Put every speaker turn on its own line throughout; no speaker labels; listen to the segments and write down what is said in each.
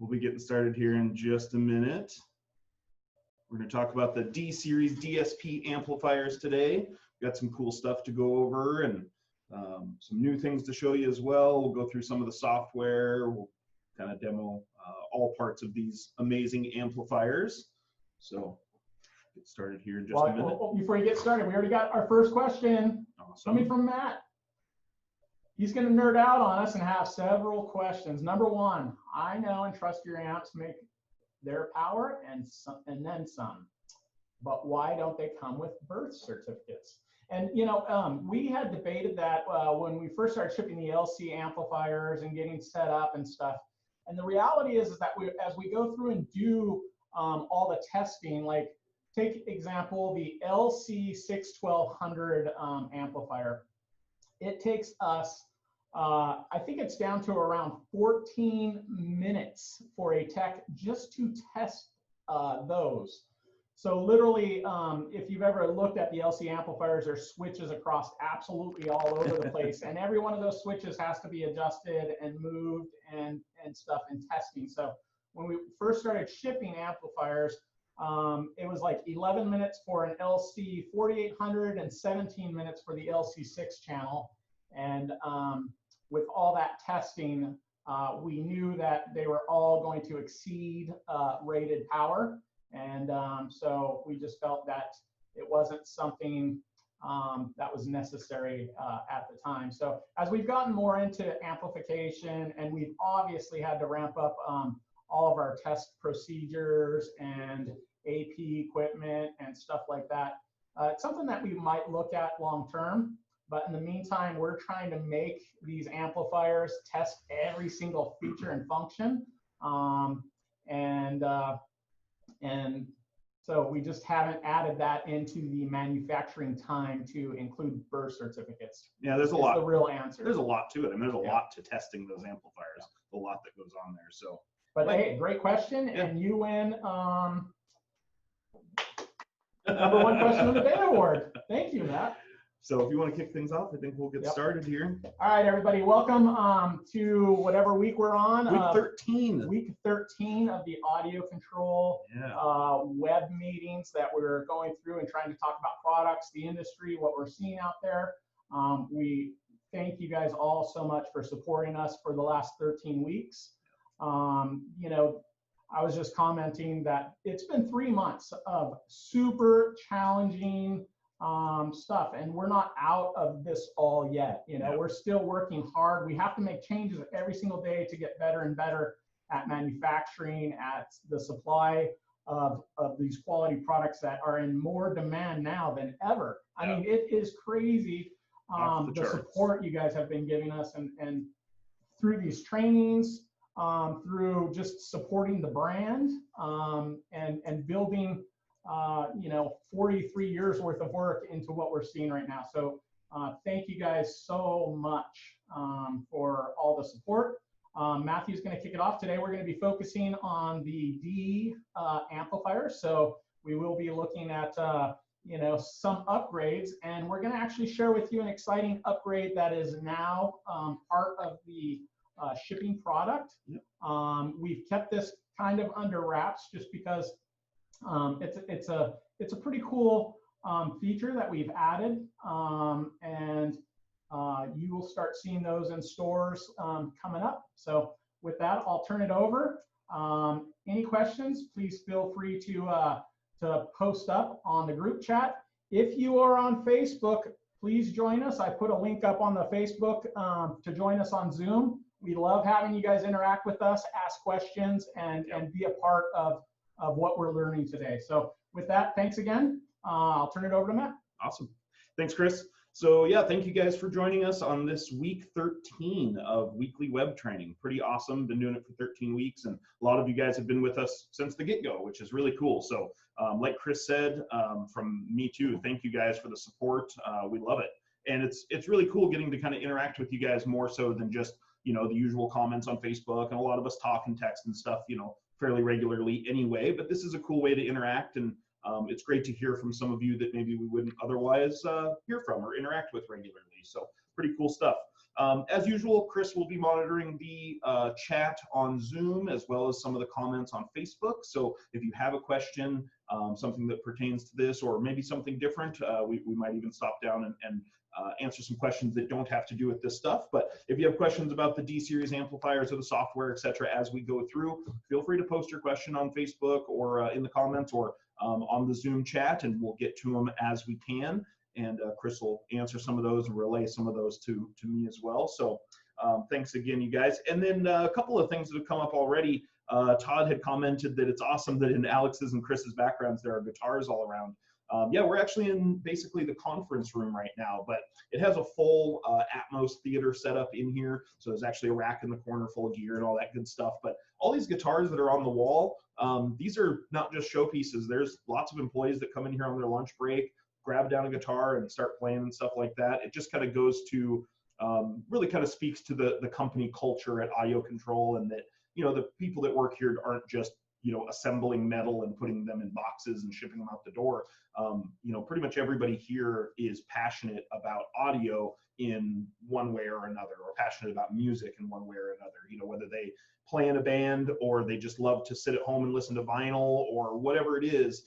We'll be getting started here in just a minute. We're going to talk about the D-Series DSP amplifiers today. We've got some cool stuff to go over and some new things to show you as well. We'll go through some of the software. We'll kind of demo all parts of these amazing amplifiers. So get started here in just a minute.
Before you get started, we already got our first question coming from Matt. He's going to nerd out on us and have several questions. Number one, I know and trust your amps make their power and then some, but why don't they come with birth certificates? And you know, we had debated that when we first started shipping the LC amplifiers and getting set up and stuff. And the reality is that as we go through and do all the testing, like take example the LC 61200 amplifier, it takes us I think it's down to around 14 minutes for a tech just to test those. So literally, if you've ever looked at the LC amplifiers, there's switches across absolutely all over the place. And every one of those switches has to be adjusted and moved and stuff in testing. So when we first started shipping amplifiers, it was like 11 minutes for an LC 4800 and 17 minutes for the LC 6 channel. And with all that testing, we knew that they were all going to exceed rated power. And so we just felt that it wasn't something that was necessary at the time. So as we've gotten more into amplification, and we've obviously had to ramp up all of our test procedures and AP equipment and stuff like that, it's something that we might look at long term. But in the meantime, we're trying to make these amplifiers test every single feature and function. And so we just haven't added that into the manufacturing time to include birth certificates.
Yeah, there's a lot.
The real answer.
There's a lot to it. I mean, there's a lot to testing those amplifiers. A lot that goes on there. So,
but hey, great question, and you win number one question of the day award. Thank you, Matt.
So if you want to kick things off, I think we'll get started here.
All right, everybody, welcome to whatever week we're on.
Week 13.
Week 13 of the AudioControl web meetings that we're going through and trying to talk about products, the industry, what we're seeing out there. We thank you guys all so much for supporting us for the last 13 weeks. You know, I was just commenting that it's been 3 months of super challenging stuff, and we're not out of this all yet. You know, we're still working hard. We have to make changes every single day to get better and better at manufacturing, at the supply of these quality products that are in more demand now than ever. I mean, it is crazy the support you guys have been giving us, and through these trainings, through just supporting the brand, and building you know, 43 years worth of work into what we're seeing right now. So thank you guys so much for all the support. Matthew's going to kick it off today. We're going to be focusing on the D amplifiers. So we will be looking at you know, some upgrades, and we're going to actually share with you an exciting upgrade that is now part of the shipping product. We've kept this kind of under wraps just because it's a pretty cool feature that we've added, and you will start seeing those in stores coming up. So with that, I'll turn it over. Any questions, please feel free to post up on the group chat. If you are on Facebook, please join us. I put a link up on the Facebook to join us on Zoom. We love having you guys interact with us, ask questions, and be a part of what we're learning today. So with that, thanks again. I'll turn it over to Matt.
Awesome. Thanks, Chris. So yeah, thank you guys for joining us on this week 13 of weekly web training. Pretty awesome. Been doing it for 13 weeks, and a lot of you guys have been with us since the get-go, which is really cool. So like Chris said, from me too, thank you guys for the support. We love it. And it's really cool getting to kind of interact with you guys more so than just, you know, the usual comments on Facebook, and a lot of us talk and text and stuff, you know, fairly regularly anyway. But this is a cool way to interact, and it's great to hear from some of you that maybe we wouldn't otherwise hear from or interact with regularly. So pretty cool stuff. As usual, Chris will be monitoring the chat on Zoom as well as some of the comments on Facebook. So if you have a question, something that pertains to this or maybe something different, we might even stop down and answer some questions that don't have to do with this stuff. But if you have questions about the D-series amplifiers or the software, etc., as we go through, feel free to post your question on Facebook or in the comments or on the Zoom chat, and we'll get to them as we can. And Chris will answer some of those and relay some of those to me as well. So thanks again, you guys. And then a couple of things that have come up already. Todd had commented that it's awesome that in Alex's and Chris's backgrounds there are guitars all around. Yeah, we're actually in basically the conference room right now, but it has a full Atmos theater setup in here. So there's actually a rack in the corner full of gear and all that good stuff. But all these guitars that are on the wall, these are not just showpieces. There's lots of employees that come in here on their lunch break, grab down a guitar and start playing and stuff like that. It just kind of goes to, really kind of speaks to the company culture at AudioControl, and that, you know, the people that work here aren't just, you know, assembling metal and putting them in boxes and shipping them out the door. You know, pretty much everybody here is passionate about audio in one way or another, or passionate about music in one way or another. You know, whether they play in a band or they just love to sit at home and listen to vinyl or whatever it is,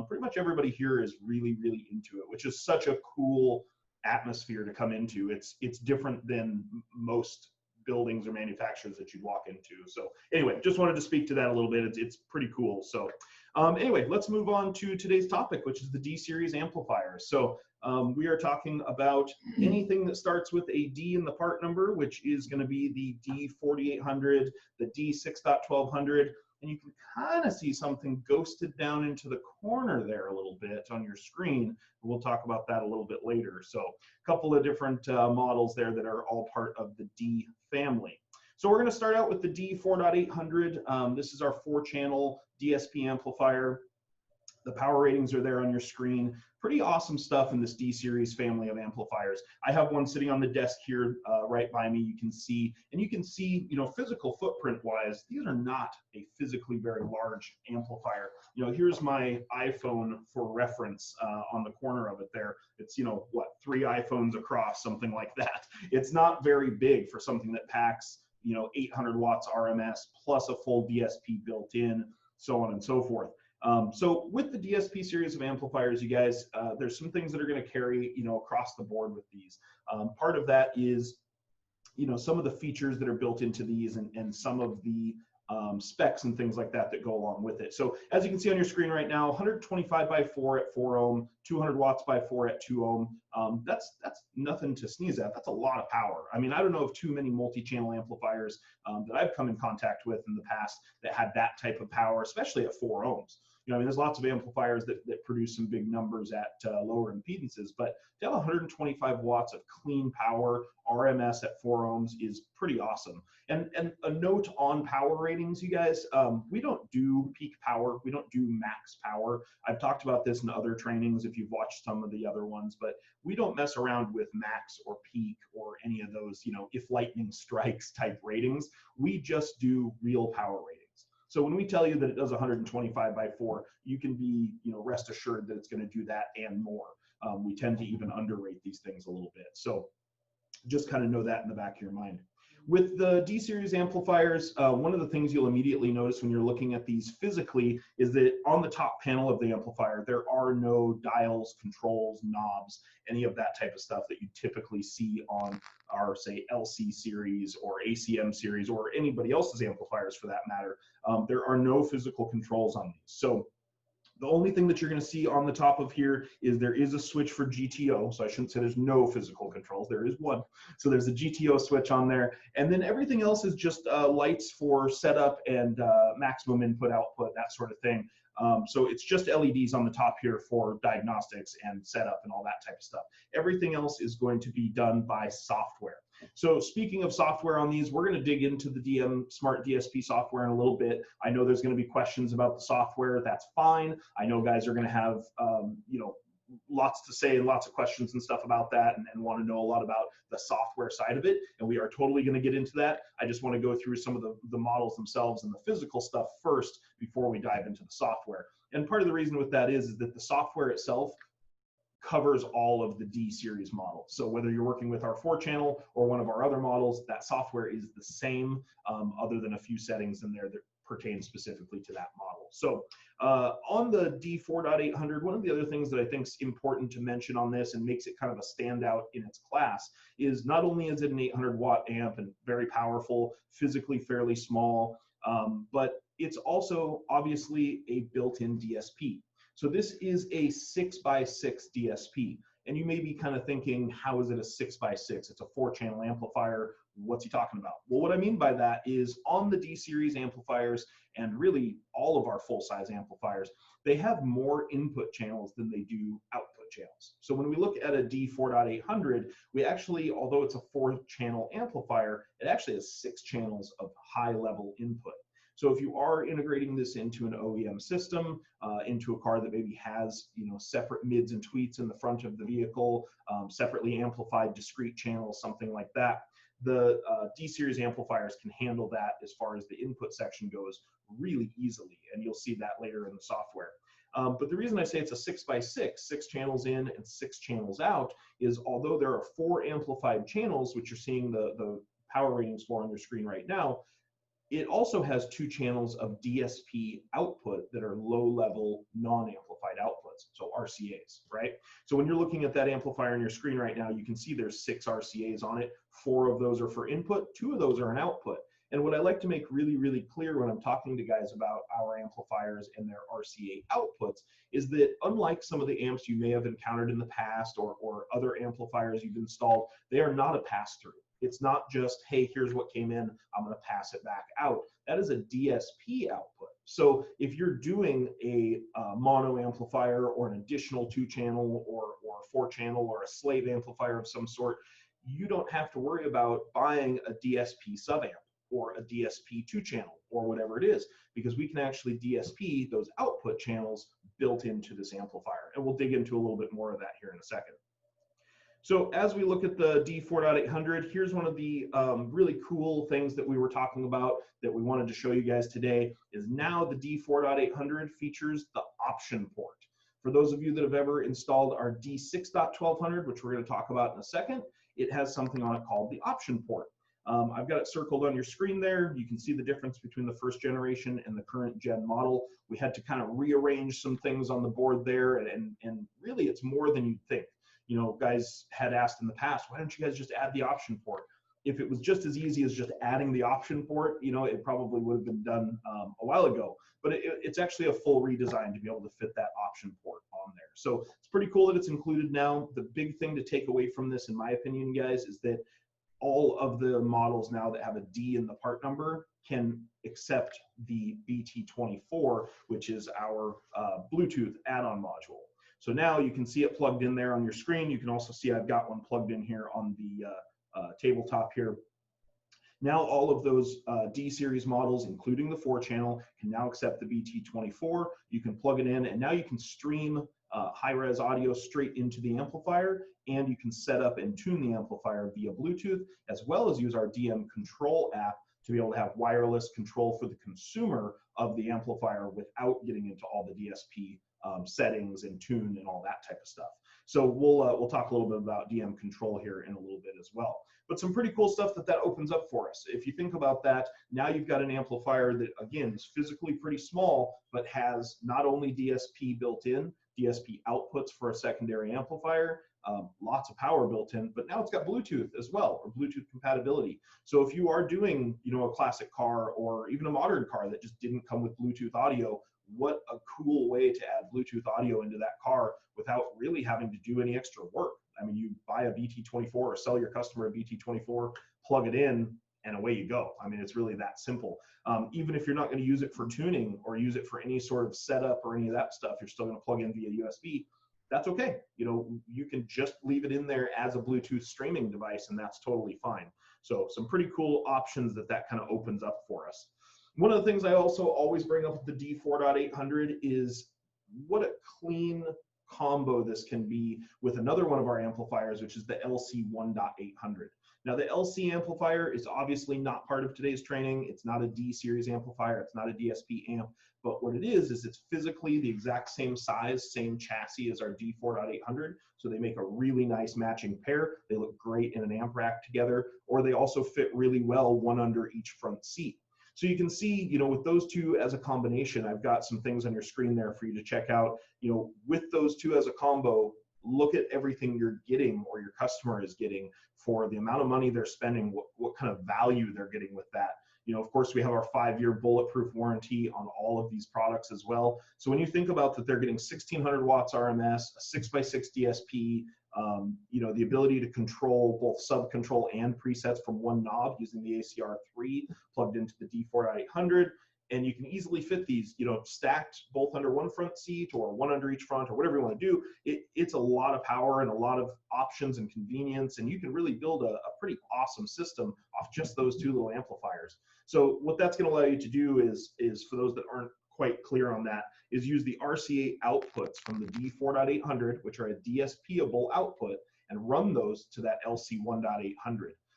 pretty much everybody here is really, really into it, which is such a cool atmosphere to come into. It's different than most buildings or manufacturers that you'd walk into. So anyway, just wanted to speak to that a little bit. It's pretty cool. So anyway, let's move on to today's topic, which is the D-series amplifiers. So we are talking about anything that starts with a D in the part number, which is going to be the D4800, the D6.1200, and you can kind of see something ghosted down into the corner there a little bit on your screen. We'll talk about that a little bit later. So a couple of different models there that are all part of the D family. So we're going to start out with the D4.800. This is our 4-channel DSP amplifier. The power ratings are there on your screen. Pretty awesome stuff in this D-series family of amplifiers. I have one sitting on the desk here right by me. You can see, you know, physical footprint-wise, these are not a physically very large amplifier. You know, here's my iPhone for reference on the corner of it there. It's, you know, what, 3 iPhones across, something like that. It's not very big for something that packs, you know, 800 watts RMS plus a full DSP built in, so on and so forth. So with the DSP series of amplifiers, you guys, there's some things that are going to carry, you know, across the board with these. Part of that is, you know, some of the features that are built into these and some of the specs and things like that that go along with it. So as you can see on your screen right now, 125 by 4 at 4 ohm, 200 watts by 4 at 2 ohm. That's nothing to sneeze at. That's a lot of power. I mean, I don't know of too many multi-channel amplifiers that I've come in contact with in the past that had that type of power, especially at 4 ohms. You know, I mean, there's lots of amplifiers that produce some big numbers at lower impedances, but to have 125 watts of clean power, RMS at 4 ohms is pretty awesome. And a note on power ratings, you guys, we don't do peak power. We don't do max power. I've talked about this in other trainings if you've watched some of the other ones, but we don't mess around with max or peak or any of those, you know, if lightning strikes type ratings. We just do real power ratings. So when we tell you that it does 125 by 4, you can be, you know, rest assured that it's going to do that and more. We tend to even underrate these things a little bit. So just kind of know that in the back of your mind. With the D-series amplifiers, one of the things you'll immediately notice when you're looking at these physically is that on the top panel of the amplifier, there are no dials, controls, knobs, any of that type of stuff that you typically see on our, say, LC series or ACM series or anybody else's amplifiers for that matter. There are no physical controls on these. So the only thing that you're going to see on the top of here is there is a switch for GTO. So I shouldn't say there's no physical controls. There is one. So there's a GTO switch on there. And then everything else is just lights for setup and maximum input, output, that sort of thing. So it's just LEDs on the top here for diagnostics and setup and all that type of stuff. Everything else is going to be done by software. So speaking of software on these, we're going to dig into the Smart DSP software in a little bit. I know there's going to be questions about the software. That's fine. I know guys are going to have, you know, lots to say and lots of questions and stuff about that and want to know a lot about the software side of it. And we are totally going to get into that. I just want to go through some of the models themselves and the physical stuff first before we dive into the software. And part of the reason with that is that the software itself covers all of the D series models. So whether you're working with our 4-channel or one of our other models, that software is the same, other than a few settings in there that pertain specifically to that model. So on the D4.800, one of the other things that I think is important to mention on this and makes it kind of a standout in its class is not only is it an 800-watt amp and very powerful, physically fairly small, but it's also obviously a built-in DSP. So this is a 6x6 DSP. And you may be kind of thinking, how is it a 6x6? It's a 4-channel amplifier. What's he talking about? Well, what I mean by that is on the D series amplifiers, and really all of our full-size amplifiers, they have more input channels than they do output channels. So when we look at a D4.800, we actually, although it's a 4-channel amplifier, it actually has 6 channels of high-level input. So if you are integrating this into an OEM system, into a car that maybe has, you know, separate mids and tweets in the front of the vehicle, separately amplified discrete channels, something like that, the D-series amplifiers can handle that as far as the input section goes really easily, and you'll see that later in the software. But the reason I say it's a 6x6, 6 channels in and 6 channels out, is although there are 4 amplified channels, which you're seeing the power ratings for on your screen right now, it also has 2 channels of DSP output that are low-level, non-amplified outputs, so RCAs, right? So when you're looking at that amplifier on your screen right now, you can see there's 6 RCAs on it. 4 of those are for input, 2 of those are an output. And what I like to make really, really clear when I'm talking to guys about our amplifiers and their RCA outputs is that unlike some of the amps you may have encountered in the past or other amplifiers you've installed, they are not a pass-through. It's not just, hey, here's what came in, I'm going to pass it back out. That is a DSP output. So if you're doing a mono amplifier or an additional 2-channel or 4-channel or a slave amplifier of some sort, you don't have to worry about buying a DSP sub-amp or a DSP 2-channel or whatever it is, because we can actually DSP those output channels built into this amplifier. And we'll dig into a little bit more of that here in a second. So as we look at the D4.800, here's one of the really cool things that we were talking about that we wanted to show you guys today is now the D4.800 features the option port. For those of you that have ever installed our D6.1200, which we're going to talk about in a second, it has something on it called the option port. I've got it circled on your screen there. You can see the difference between the 1st generation and the current gen model. We had to kind of rearrange some things on the board there, and really it's more than you'd think. You know, guys had asked in the past, why don't you guys just add the option port? If it was just as easy as just adding the option port, you know, it probably would have been done a while ago. But it's actually a full redesign to be able to fit that option port on there. So it's pretty cool that it's included now. The big thing to take away from this, in my opinion, guys, is that all of the models now that have a D in the part number can accept the BT24, which is our Bluetooth add-on module. So now you can see it plugged in there on your screen. You can also see I've got one plugged in here on the tabletop here. Now all of those D-series models, including the 4-channel, can now accept the BT24. You can plug it in, and now you can stream high-res audio straight into the amplifier, and you can set up and tune the amplifier via Bluetooth, as well as use our AudioControl app to be able to have wireless control for the consumer of the amplifier without getting into all the DSP settings and tune and all that type of stuff. So we'll talk a little bit about AudioControl here in a little bit as well. But some pretty cool stuff that opens up for us. If you think about that, now you've got an amplifier that, again, is physically pretty small, but has not only DSP built in, DSP outputs for a secondary amplifier, lots of power built in, but now it's got Bluetooth as well, or Bluetooth compatibility. So if you are doing, you know, a classic car or even a modern car that just didn't come with Bluetooth audio, what a cool way to add Bluetooth audio into that car without really having to do any extra work. I mean, you buy a BT24 or sell your customer a BT24, plug it in, and away you go. I mean, it's really that simple. Even if you're not going to use it for tuning or use it for any sort of setup or any of that stuff, you're still going to plug in via USB. That's okay. You know, you can just leave it in there as a Bluetooth streaming device, and that's totally fine. So some pretty cool options that kind of opens up for us. One of the things I also always bring up with the D4.800 is what a clean combo this can be with another one of our amplifiers, which is the LC 1.800. Now the LC amplifier is obviously not part of today's training. It's not a D series amplifier. It's not a DSP amp. But what it is it's physically the exact same size, same chassis as our D4.800. So they make a really nice matching pair. They look great in an amp rack together, or they also fit really well one under each front seat. So you can see, you know, with those two as a combination, I've got some things on your screen there for you to check out. You know, with those two as a combo, look at everything you're getting or your customer is getting for the amount of money they're spending, what kind of value they're getting with that. You know, of course, we have our 5-year bulletproof warranty on all of these products as well. So when you think about that, they're getting 1600 watts RMS, a 6x6 DSP, you know, the ability to control both sub-control and presets from one knob using the ACR3 plugged into the D4.800. And you can easily fit these, you know, stacked both under one front seat or one under each front or whatever you want to do. It's a lot of power and a lot of options and convenience, and you can really build a pretty awesome system off just those two little amplifiers. So what that's going to allow you to do is for those that aren't quite clear on that, is use the RCA outputs from the D4.800, which are a DSP-able output, and run those to that LC 1.800.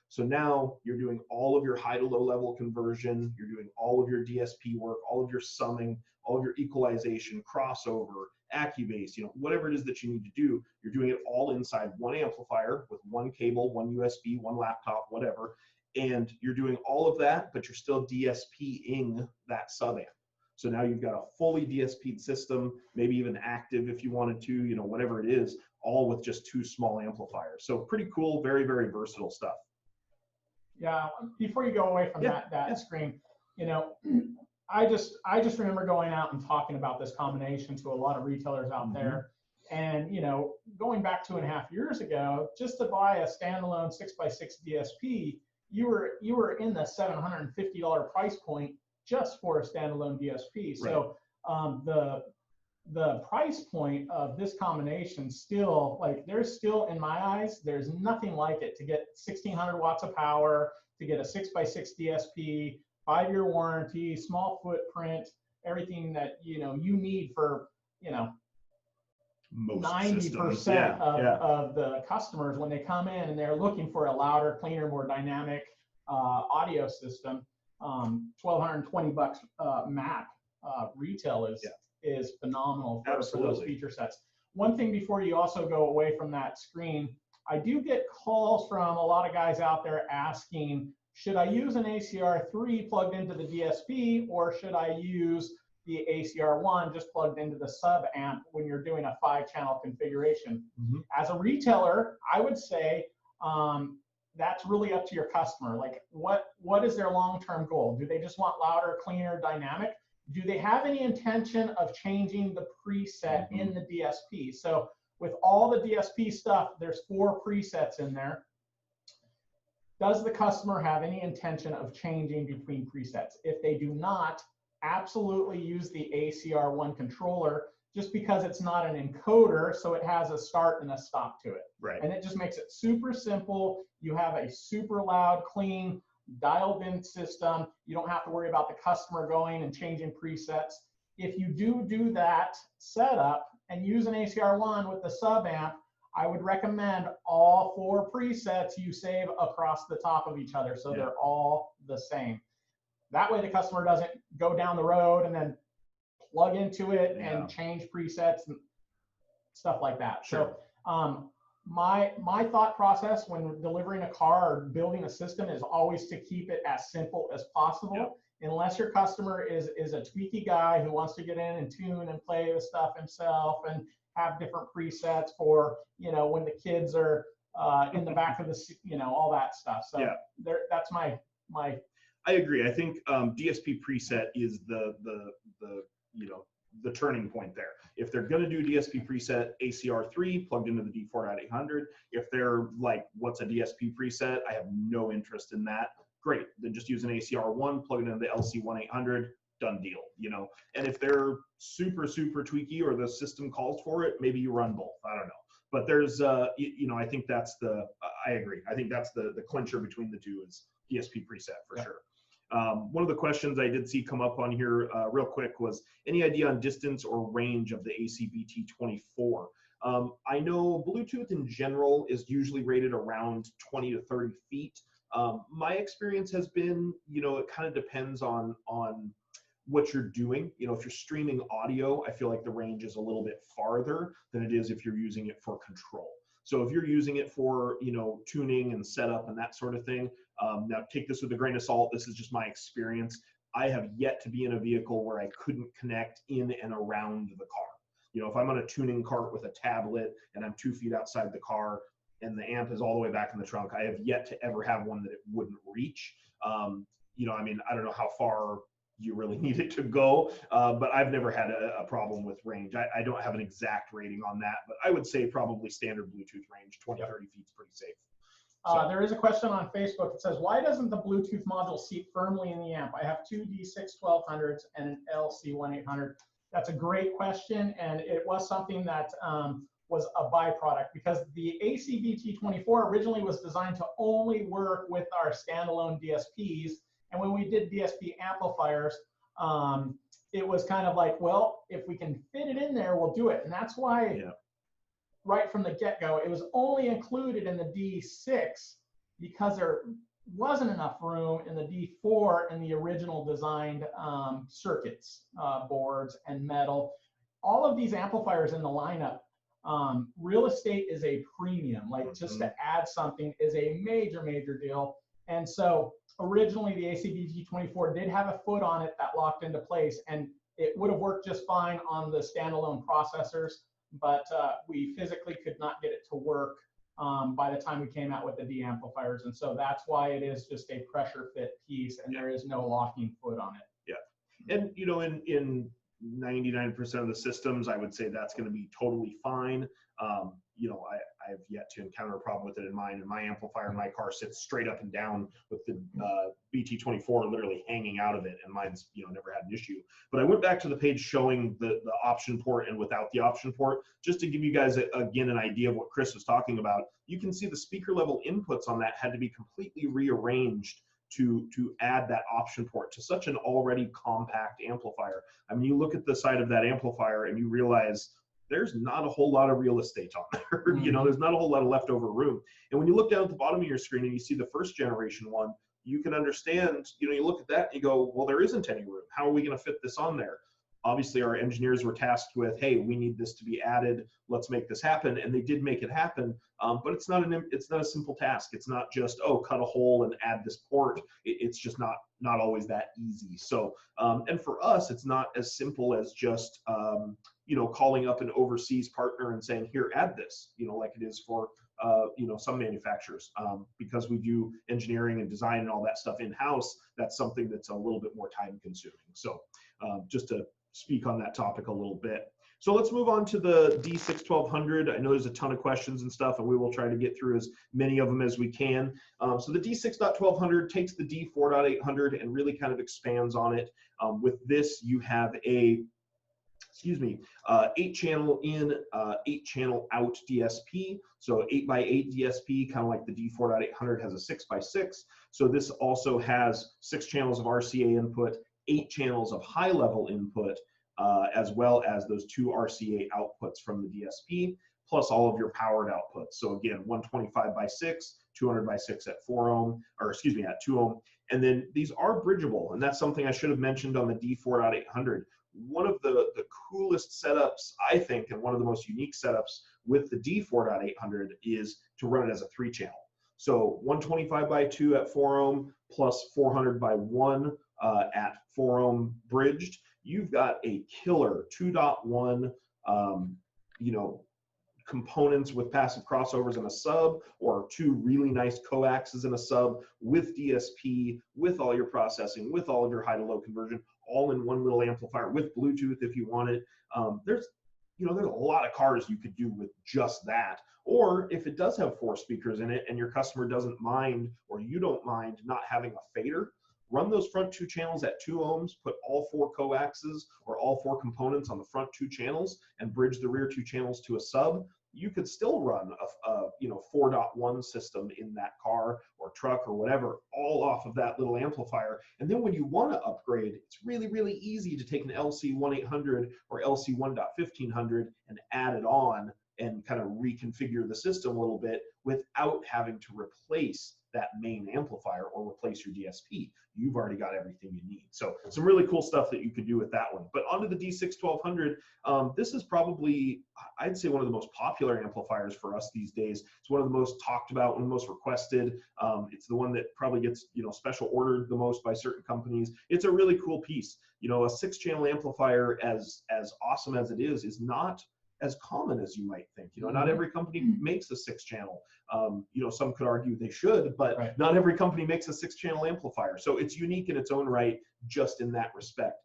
So now you're doing all of your high to low level conversion, you're doing all of your DSP work, all of your summing, all of your equalization, crossover, Accubase, you know, whatever it is that you need to do, you're doing it all inside one amplifier with one cable, one USB, one laptop, whatever. And you're doing all of that, but you're still DSP-ing that sub amp. So now you've got a fully DSP'd system, maybe even active if you wanted to, you know, whatever it is, all with just two small amplifiers. So pretty cool, very, very versatile stuff.
Yeah, before you go away from that screen, you know, I just remember going out and talking about this combination to a lot of retailers out there. And, you know, going back 2.5 years ago, just to buy a standalone 6x6 DSP, you were in the $750 price point just for a standalone DSP.
Right.
So the price point of this combination still, like, there's still, in my eyes, there's nothing like it to get 1600 watts of power, to get a 6x6 DSP, 5-year warranty, small footprint, everything that, you know, you need for, you know, most 90% of the customers when they come in and they're looking for a louder, cleaner, more dynamic audio system. $1,220 Mac retail is phenomenal for those feature sets. One thing before you also go away from that screen, I do get calls from a lot of guys out there asking, should I use an ACR3 plugged into the DSP, or should I use the ACR1 just plugged into the sub amp when you're doing a 5-channel configuration? As a retailer, I would say that's really up to your customer. Like, what is their long-term goal? Do they just want louder, cleaner, dynamic? Do they have any intention of changing the preset in the DSP? So with all the DSP stuff, there's 4 presets in there. Does the customer have any intention of changing between presets? If they do not, absolutely use the ACR1 controller, just because it's not an encoder, so it has a start and a stop to it.
Right.
And it just makes it super simple. You have a super loud, clean, dialed-in system. You don't have to worry about the customer going and changing presets. If you do that setup and use an ACR1 with the sub amp, I would recommend all 4 presets you save across the top of each other, so they're all the same. That way the customer doesn't go down the road and then plug into it and change presets and stuff like that.
Sure.
So my thought process when delivering a car or building a system is always to keep it as simple as possible. Unless your customer is a tweaky guy who wants to get in and tune and play with stuff himself and have different presets for, you know, when the kids are in the back of the, you know, all that stuff. So that's my.
I agree. I think DSP preset is the you know, the turning point there. If they're going to do DSP preset ACR3 plugged into the D4.800, if they're like, what's a DSP preset? I have no interest in that. Great. Then just use an ACR1, plug it into the LC1800, done deal, you know. And if they're super, super tweaky or the system calls for it, maybe you run both. I don't know. But there's, you know, I think that's I agree. I think that's the clincher between the two is DSP preset for sure. One of the questions I did see come up on here real quick was any idea on distance or range of the ACBT24? I know Bluetooth in general is usually rated around 20 to 30 feet. My experience has been, it kind of depends on what you're doing. If you're streaming audio, I feel like the range is a little bit farther than it is if you're using it for control. So if you're using it for, tuning and setup and that sort of thing, now take this with a grain of salt. This is just my experience. I have yet to be in a vehicle where I couldn't connect in and around the car. If I'm on a tuning cart with a tablet and I'm 2 feet outside the car and the amp is all the way back in the trunk, I have yet to ever have one that it wouldn't reach. I don't know how far you really need it to go, but I've never had a problem with range. I don't have an exact rating on that, but I would say probably standard Bluetooth range, 20, 30 feet is pretty safe. So.
There is a question on Facebook that says, why doesn't the Bluetooth module seat firmly in the amp? I have two D6 1200s and an LC1800. That's a great question, and it was something that was a byproduct, because the AC-BT24 originally was designed to only work with our standalone DSPs. And when we did DSP amplifiers, it was kind of like, well, if we can fit it in there, we'll do it. And that's why right from the get-go, it was only included in the D6 because there wasn't enough room in the D4 in the original designed circuits, boards, and metal. All of these amplifiers in the lineup, real estate is a premium. Like just to add something is a major, major deal. And so originally the AC-BT24 did have a foot on it that locked into place, and it would have worked just fine on the standalone processors, but we physically could not get it to work by the time we came out with the D amplifiers. And so that's why it is just a pressure fit piece, and there is no locking foot on it.
Yeah. And, in 99% of the systems, I would say that's going to be totally fine. I've yet to encounter a problem with it in mine, and my amplifier in my car sits straight up and down with the BT24 literally hanging out of it, and mine's never had an issue. But I went back to the page showing the option port and without the option port, just to give you guys again an idea of what Chris was talking about. You can see the speaker level inputs on that had to be completely rearranged to add that option port to such an already compact amplifier. I mean, you look at the side of that amplifier and you realize there's not a whole lot of real estate on there. There's not a whole lot of leftover room. And when you look down at the bottom of your screen and you see the first generation one, you can understand, you look at that and you go, well, there isn't any room. How are we going to fit this on there? Obviously, our engineers were tasked with, hey, we need this to be added. Let's make this happen. And they did make it happen. But it's not a simple task. It's not just, cut a hole and add this port. It's just not always that easy. So, and for us, it's not as simple as just, calling up an overseas partner and saying, here, add this, like it is for, some manufacturers. Because we do engineering and design and all that stuff in-house, that's something that's a little bit more time consuming. So just to speak on that topic a little bit. So let's move on to the D6 1200. I know there's a ton of questions and stuff, and we will try to get through as many of them as we can. So the D6.1200 takes the D4.800 and really kind of expands on it. With this, you have a 8-channel in, 8-channel out DSP. So 8x8 DSP, kind of like the D4.800 has a 6x6. So this also has 6 channels of RCA input, 8 channels of high-level input, as well as those 2 RCA outputs from the DSP, plus all of your powered outputs. So again, 125x6, 200x6 at 4 ohm, at 2 ohm. And then these are bridgeable, and that's something I should have mentioned on the D4.800. One of the coolest setups, I think, and one of the most unique setups with the D4.800 is to run it as a 3-channel. So 125x2 at 4 ohm plus 400x1 at 4 ohm bridged. You've got a killer 2.1, components with passive crossovers in a sub, or 2 really nice coaxes in a sub with DSP, with all your processing, with all of your high to low conversion, all in one little amplifier with Bluetooth if you want it. There's a lot of cars you could do with just that. Or if it does have 4 speakers in it and your customer doesn't mind, or you don't mind not having a fader, run those front 2 channels at 2 ohms, put all 4 coaxes or all 4 components on the front 2 channels and bridge the rear 2 channels to a sub. You could still run a 4.1 system in that car or truck or whatever, all off of that little amplifier. And then when you want to upgrade, it's really, really easy to take an LC1800 or LC1.1500 and add it on and kind of reconfigure the system a little bit without having to replace that main amplifier or replace your DSP. You've already got everything you need. So some really cool stuff that you could do with that one. But onto the D6-1200, this is probably, I'd say, one of the most popular amplifiers for us these days. It's one of the most talked about, one of the most requested. It's the one that probably gets, special ordered the most by certain companies. It's a really cool piece. A 6-channel amplifier, as awesome as it is not as common as you might think. Not every company makes a 6-channel. Some could argue they should, but
right.
Not every company makes a 6-channel amplifier. So it's unique in its own right, just in that respect.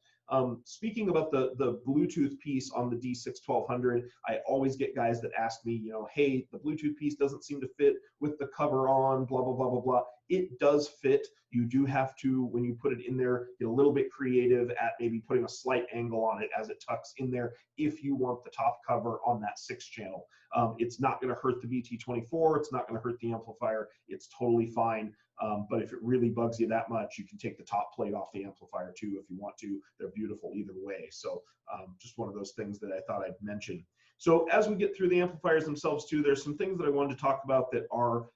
Speaking about the Bluetooth piece on the D6-1200, I always get guys that ask me, hey, the Bluetooth piece doesn't seem to fit with the cover on, blah, blah, blah, blah, blah. It does fit. You do have to, when you put it in there, get a little bit creative at maybe putting a slight angle on it as it tucks in there if you want the top cover on that 6-channel. It's not going to hurt the BT24. It's not going to hurt the amplifier. It's totally fine. But if it really bugs you that much, you can take the top plate off the amplifier too if you want to. They're beautiful either way. So just one of those things that I thought I'd mention. So as we get through the amplifiers themselves too, there's some things that I wanted to talk about that are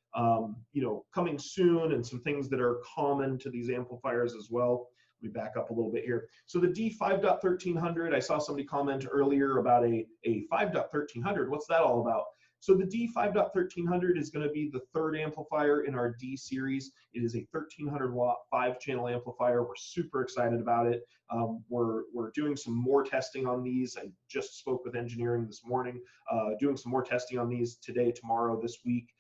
coming soon, and some things that are common to these amplifiers as well. Let me back up a little bit here. So the D5.1300, I saw somebody comment earlier about a 5.1300. What's that all about? So the D5.1300 is going to be the third amplifier in our D series. It is a 1300 watt 5-channel amplifier. We're super excited about it. We're doing some more testing on these. I just spoke with engineering this morning, doing some more testing on these today, tomorrow, this week.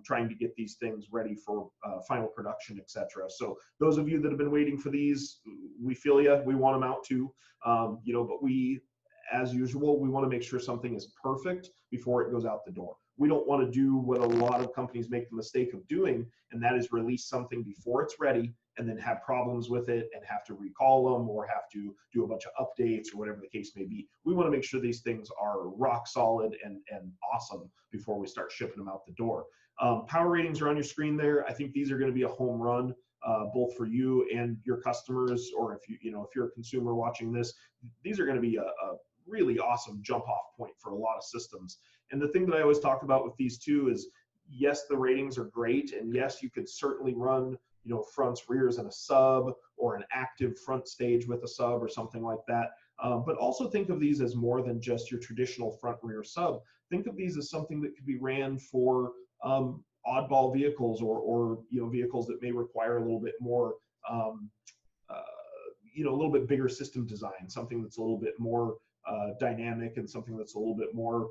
Trying to get these things ready for final production, etc. So those of you that have been waiting for these, we feel you. We want them out too. But we, as usual, we want to make sure something is perfect before it goes out the door. We don't want to do what a lot of companies make the mistake of doing, and that is release something before it's ready and then have problems with it and have to recall them or have to do a bunch of updates or whatever the case may be. We want to make sure these things are rock solid and awesome before we start shipping them out the door. Power ratings are on your screen there. I think these are going to be a home run, both for you and your customers, or if you're a consumer watching this, these are going to be a really awesome jump off point for a lot of systems. And the thing that I always talk about with these two is, yes, the ratings are great, and yes, you could certainly run fronts, rears, and a sub, or an active front stage with a sub or something like that. But also think of these as more than just your traditional front rear sub. Think of these as something that could be ran for oddball vehicles or vehicles that may require a little bit more, a little bit bigger system design, something that's a little bit more dynamic and something that's a little bit more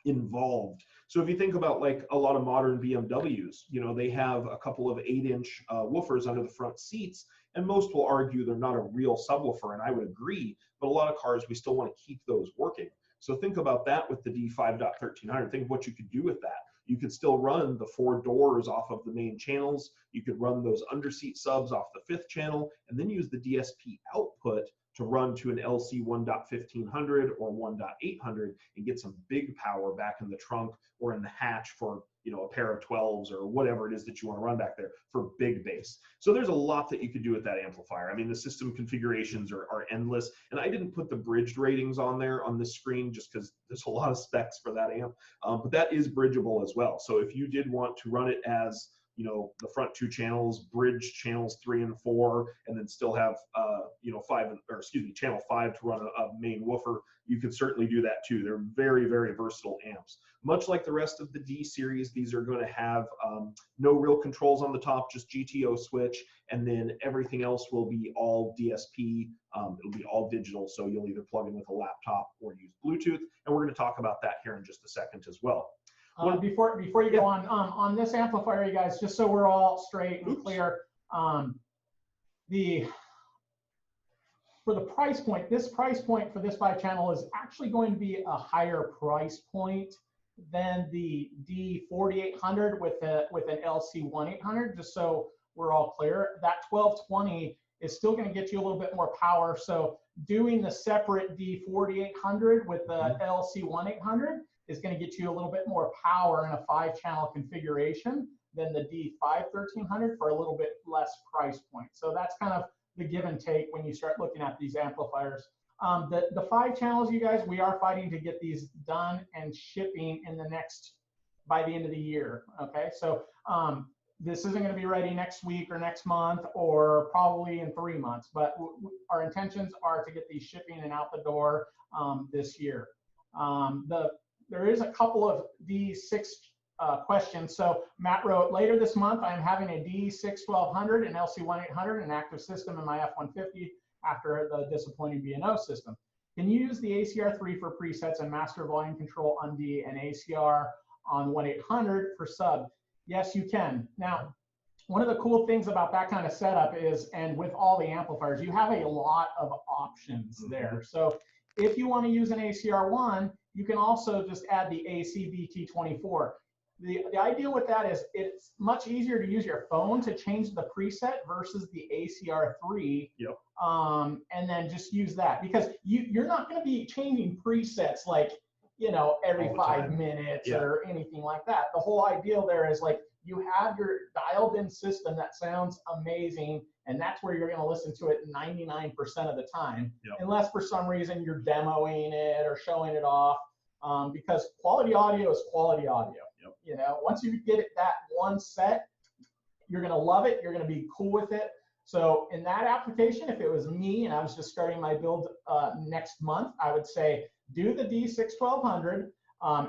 involved. So if you think about like a lot of modern BMWs, they have a couple of 8-inch woofers under the front seats, and most will argue they're not a real subwoofer, and I would agree, but a lot of cars, we still want to keep those working. So think about that with the D5.1300. Think of what you could do with that. You could still run the 4 doors off of the main channels. You could run those underseat subs off the 5th channel, and then use the DSP output to run to an LC 1.1500 or 1.800 and get some big power back in the trunk or in the hatch for a pair of 12s or whatever it is that you want to run back there for big bass. So there's a lot that you could do with that amplifier. I mean, the system configurations are endless, and I didn't put the bridged ratings on there on this screen just because there's a lot of specs for that amp, but that is bridgeable as well. So if you did want to run it as the front 2 channels, bridge channels 3 and 4, and then still have channel 5 to run a main woofer, you could certainly do that too. They're very, very versatile amps. Much like the rest of the D series, these are going to have no real controls on the top, just GTO switch, and then everything else will be all DSP. It'll be all digital, so you'll either plug in with a laptop or use Bluetooth, and we're going to talk about that here in just a second as well.
Before you go on this amplifier, you guys, just so we're all straight and clear, for the price point, this price point for this 5-channel is actually going to be a higher price point than the D4800 with an LC 1800. Just so we're all clear, that 1220 is still going to get you a little bit more power. So doing the separate D4800 with the LC 1800 is going to get you a little bit more power in a 5-channel configuration than the D5-1300 for a little bit less price point. So that's kind of the give and take when you start looking at these amplifiers. The 5 channels, you guys, we are fighting to get these done and shipping in by the end of the year. Okay, so this isn't going to be ready next week or next month or probably in 3 months, but our intentions are to get these shipping and out the door this year. There is a couple of D6 questions. So Matt wrote, later this month, I'm having a D6-1200 and LC-1800, an active system in my F-150 after the disappointing B&O system. Can you use the ACR3 for presets and master volume control on D and ACR on 1-800 for sub? Yes, you can. Now, one of the cool things about that kind of setup is, and with all the amplifiers, you have a lot of options there. So if you want to use an ACR1, you can also just add the ACBT24. The idea with that is it's much easier to use your phone to change the preset versus the ACR3.
Yep.
And then just use that, because you're not going to be changing presets like, you know, every 5 minutes or anything like that. The whole idea there is like you have your dialed in system that sounds amazing, and that's where you're going to listen to it 99% of the time, unless for some reason you're demoing it or showing it off, because quality audio is quality audio. You know, once you get it that one set, you're going to love it. You're going to be cool with it. So in that application, if it was me and I was just starting my build next month, I would say do the D6-1200,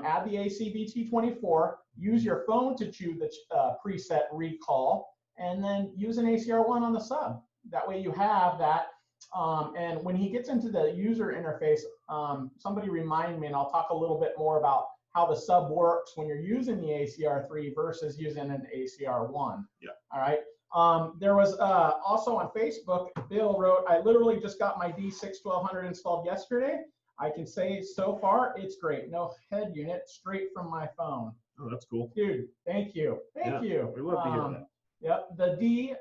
add the ACBT24, use your phone to choose the preset recall, and then use an ACR1 on the sub. That way you have that. And when he gets into the user interface, somebody remind me, and I'll talk a little bit more about how the sub works when you're using the ACR3 versus using an ACR1.
Yeah.
All right. There was also on Facebook, Bill wrote, I literally just got my D6-1200 installed yesterday. I can say so far it's great. No head unit, straight from my phone.
Oh, that's cool.
Dude, thank you. Thank you.
We love to hear that.
Yep. The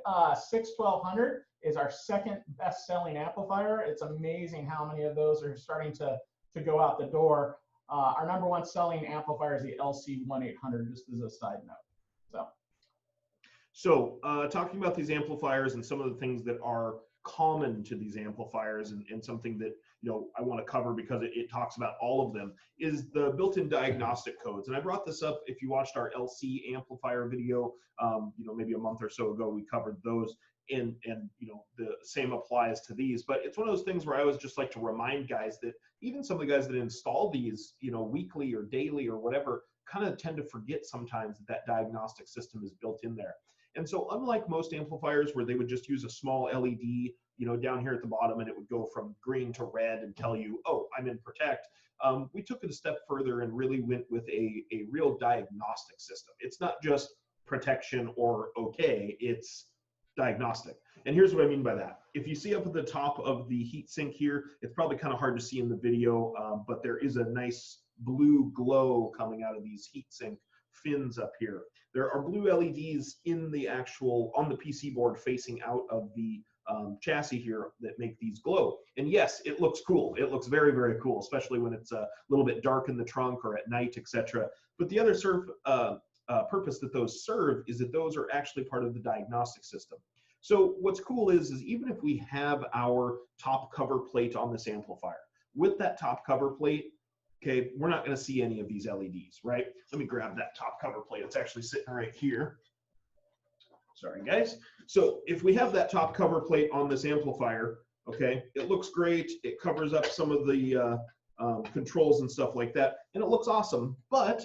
D6-1200 is our second best-selling amplifier. It's amazing how many of those are starting to go out the door. Our number one selling amplifier is the LC-1800, just as a side note.
So talking about these amplifiers and some of the things that are common to these amplifiers, and something that, you know, I want to cover because it talks about all of them, is the built-in diagnostic codes. And I brought this up if you watched our LC amplifier video, you know, maybe a month or so ago. We covered those, and you know, the same applies to these. But it's one of those things where I always just like to remind guys that even some of the guys that install these, you know, weekly or daily or whatever, kind of tend to forget sometimes that diagnostic system is built in there. And so unlike most amplifiers where they would just use a small LED, you know, down here at the bottom, and it would go from green to red and tell you, oh, I'm in protect, we took it a step further and really went with a real diagnostic system. It's not just protection or okay, it's diagnostic. And here's what I mean by that. If you see up at the top of the heat sink here, it's probably kind of hard to see in the video, but there is a nice blue glow coming out of these heat sink fins up here. There are blue LEDs in the actual, on the PC board facing out of the chassis here that make these glow. And yes, it looks cool. It looks very, very cool, especially when it's a little bit dark in the trunk or at night, etc. But the other purpose that those serve is that those are actually part of the diagnostic system. So what's cool is even if we have our top cover plate on this amplifier, with that top cover plate, okay, we're not going to see any of these LEDs, right? Let me grab that top cover plate. It's actually sitting right here. Sorry, guys. So if we have that top cover plate on this amplifier, okay, it looks great. It covers up some of the controls and stuff like that, and it looks awesome. But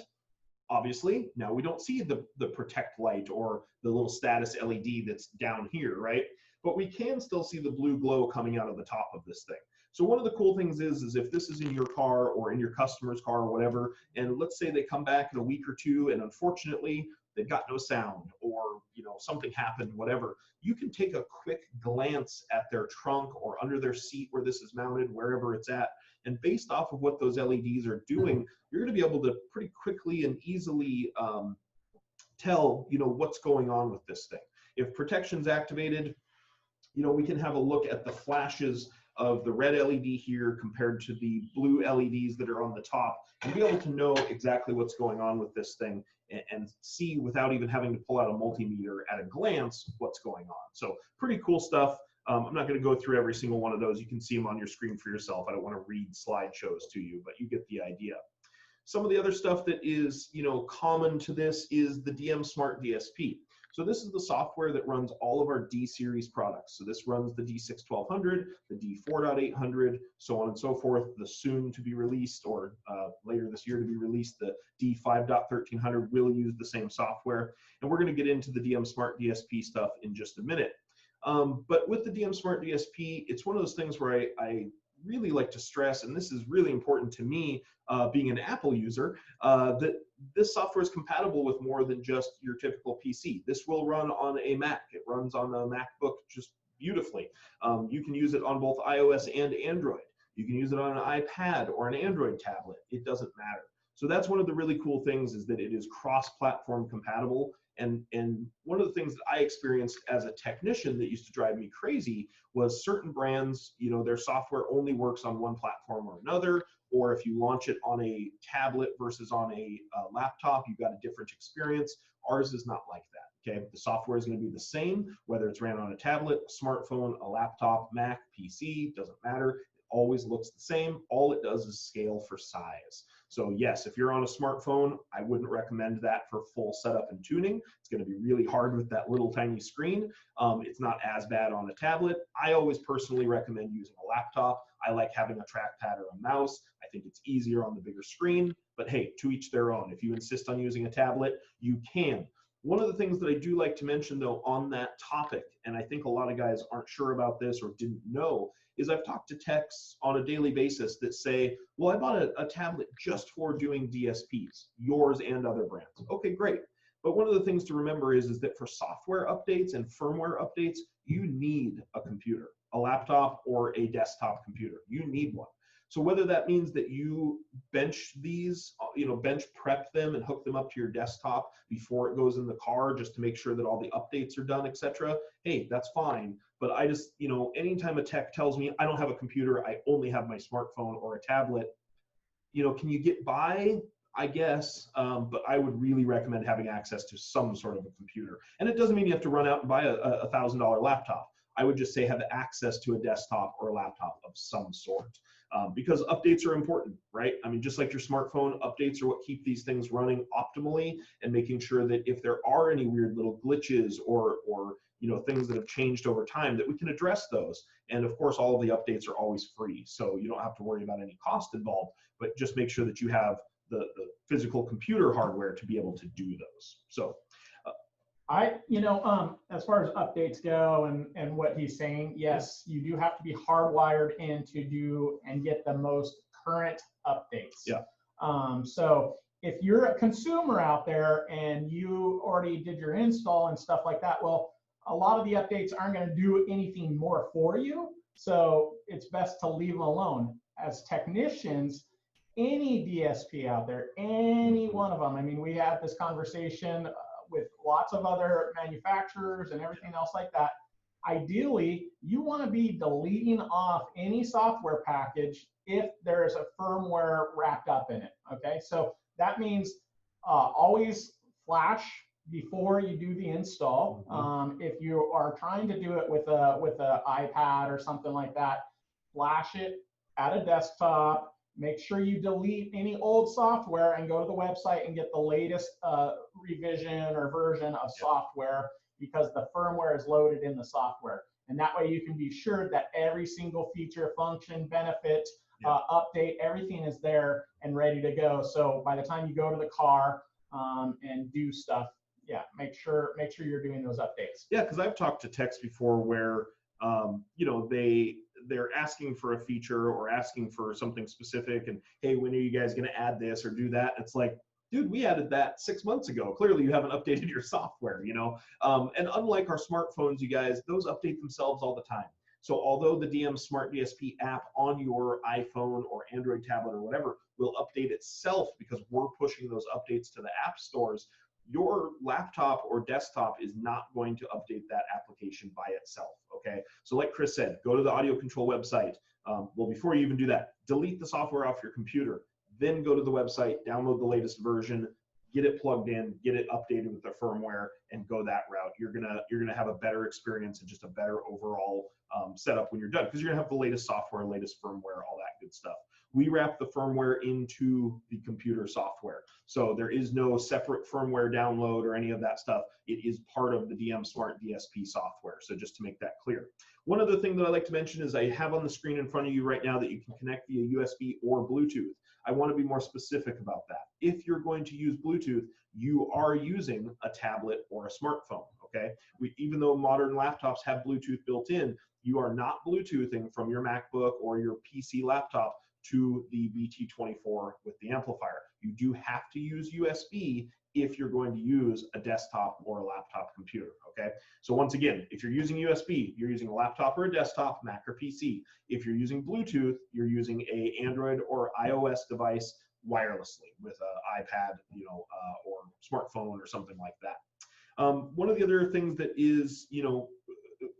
obviously, now we don't see the protect light or the little status LED that's down here, right? But we can still see the blue glow coming out of the top of this thing. So one of the cool things is if this is in your car or in your customer's car or whatever, and let's say they come back in a week or two and unfortunately they've got no sound, or you know, something happened, whatever, you can take a quick glance at their trunk or under their seat where this is mounted, wherever it's at, and based off of what those LEDs are doing, you're going to be able to pretty quickly and easily tell, you know, what's going on with this thing. If protection's activated, you know, we can have a look at the flashes of the red LED here compared to the blue LEDs that are on the top, and be able to know exactly what's going on with this thing and see without even having to pull out a multimeter at a glance what's going on. So pretty cool stuff. I'm not going to go through every single one of those. You can see them on your screen for yourself. I don't want to read slideshows to you, but you get the idea. Some of the other stuff that is, common to this is the DM Smart DSP. So this is the software that runs all of our D series products. So this runs the D6-1200, the D4.800, so on and so forth. The soon to be released, or later this year to be released, the D5.1300 will use the same software. And we're going to get into the DM Smart DSP stuff in just a minute. But with the DM Smart DSP, it's one of those things where I really like to stress, and this is really important to me, being an Apple user, that this software is compatible with more than just your typical PC. This will run on a Mac. It runs on a MacBook just beautifully. You can use it on both iOS and Android. You can use it on an iPad or an Android tablet. It doesn't matter. So that's one of the really cool things, is that it is cross-platform compatible. And one of the things that I experienced as a technician that used to drive me crazy was certain brands, their software only works on one platform or another, or if you launch it on a tablet versus on a laptop, you've got a different experience. Ours is not like that, okay? The software is going to be the same, whether it's ran on a tablet, a smartphone, a laptop, Mac, PC, doesn't matter. It always looks the same. All it does is scale for size. So yes, if you're on a smartphone, I wouldn't recommend that for full setup and tuning. It's going to be really hard with that little tiny screen. It's not as bad on a tablet. I always personally recommend using a laptop. I like having a trackpad or a mouse. I think it's easier on the bigger screen, but hey, to each their own. If you insist on using a tablet, you can. One of the things that I do like to mention though on that topic, and I think a lot of guys aren't sure about this or didn't know, is I've talked to techs on a daily basis that say, well, I bought a tablet just for doing DSPs, yours and other brands. Okay, great. But one of the things to remember is that for software updates and firmware updates, you need a computer, a laptop or a desktop computer. You need one. So whether that means that you bench these, bench prep them and hook them up to your desktop before it goes in the car just to make sure that all the updates are done, etc. Hey, that's fine. But I just, anytime a tech tells me I don't have a computer, I only have my smartphone or a tablet, can you get by? I guess, but I would really recommend having access to some sort of a computer. And it doesn't mean you have to run out and buy a $1,000 laptop. I would just say have access to a desktop or a laptop of some sort, because updates are important, right? I mean, just like your smartphone, updates are what keep these things running optimally and making sure that if there are any weird little glitches or things that have changed over time, that we can address those. And of course, all of the updates are always free, so you don't have to worry about any cost involved, but just make sure that you have the physical computer hardware to be able to do those. So
as far as updates go and what he's saying, yes, you do have to be hardwired in to do and get the most current updates.
Yeah.
So if you're a consumer out there and you already did your install and stuff like that, well, a lot of the updates aren't going to do anything more for you. So it's best to leave them alone. As technicians, any DSP out there, any one of them, I mean, we had this conversation with lots of other manufacturers and everything else like that. Ideally, you want to be deleting off any software package if there is a firmware wrapped up in it. Okay, so that means always flash before you do the install. If you are trying to do it with a iPad or something like that, flash it at a desktop. Make sure you delete any old software and go to the website and get the latest revision or version of software, because the firmware is loaded in the software. And that way you can be sure that every single feature, function, benefit, update, everything is there and ready to go. So by the time you go to the car and do stuff, make sure you're doing those updates.
Yeah, because I've talked to techs before where they're asking for a feature or asking for something specific, and hey, when are you guys going to add this or do that? It's like, dude, we added that 6 months ago. Clearly you haven't updated your software, and unlike our smartphones, you guys, those update themselves all the time. So although the DM Smart DSP app on your iPhone or Android tablet or whatever will update itself because we're pushing those updates to the app stores, your laptop or desktop is not going to update that application by itself, okay? So like Chris said, go to the AudioControl website. Well, before you even do that, delete the software off your computer, then go to the website, download the latest version, get it plugged in, get it updated with the firmware, and go that route. You're gonna have a better experience and just a better overall setup when you're done, because you're gonna have the latest software, latest firmware, all that good stuff. We wrap the firmware into the computer software, so there is no separate firmware download or any of that stuff. It is part of the DM Smart DSP software. So just to make that clear. One other thing that I like to mention is I have on the screen in front of you right now that you can connect via USB or Bluetooth. I want to be more specific about that. If you're going to use Bluetooth, you are using a tablet or a smartphone, okay? Even though modern laptops have Bluetooth built in, you are not Bluetoothing from your MacBook or your PC laptop to the BT24 with the amplifier. You do have to use USB if you're going to use a desktop or a laptop computer, okay? So once again, if you're using USB, you're using a laptop or a desktop, Mac or PC. If you're using Bluetooth, you're using a Android or iOS device wirelessly with an iPad, or smartphone or something like that. One of the other things that is,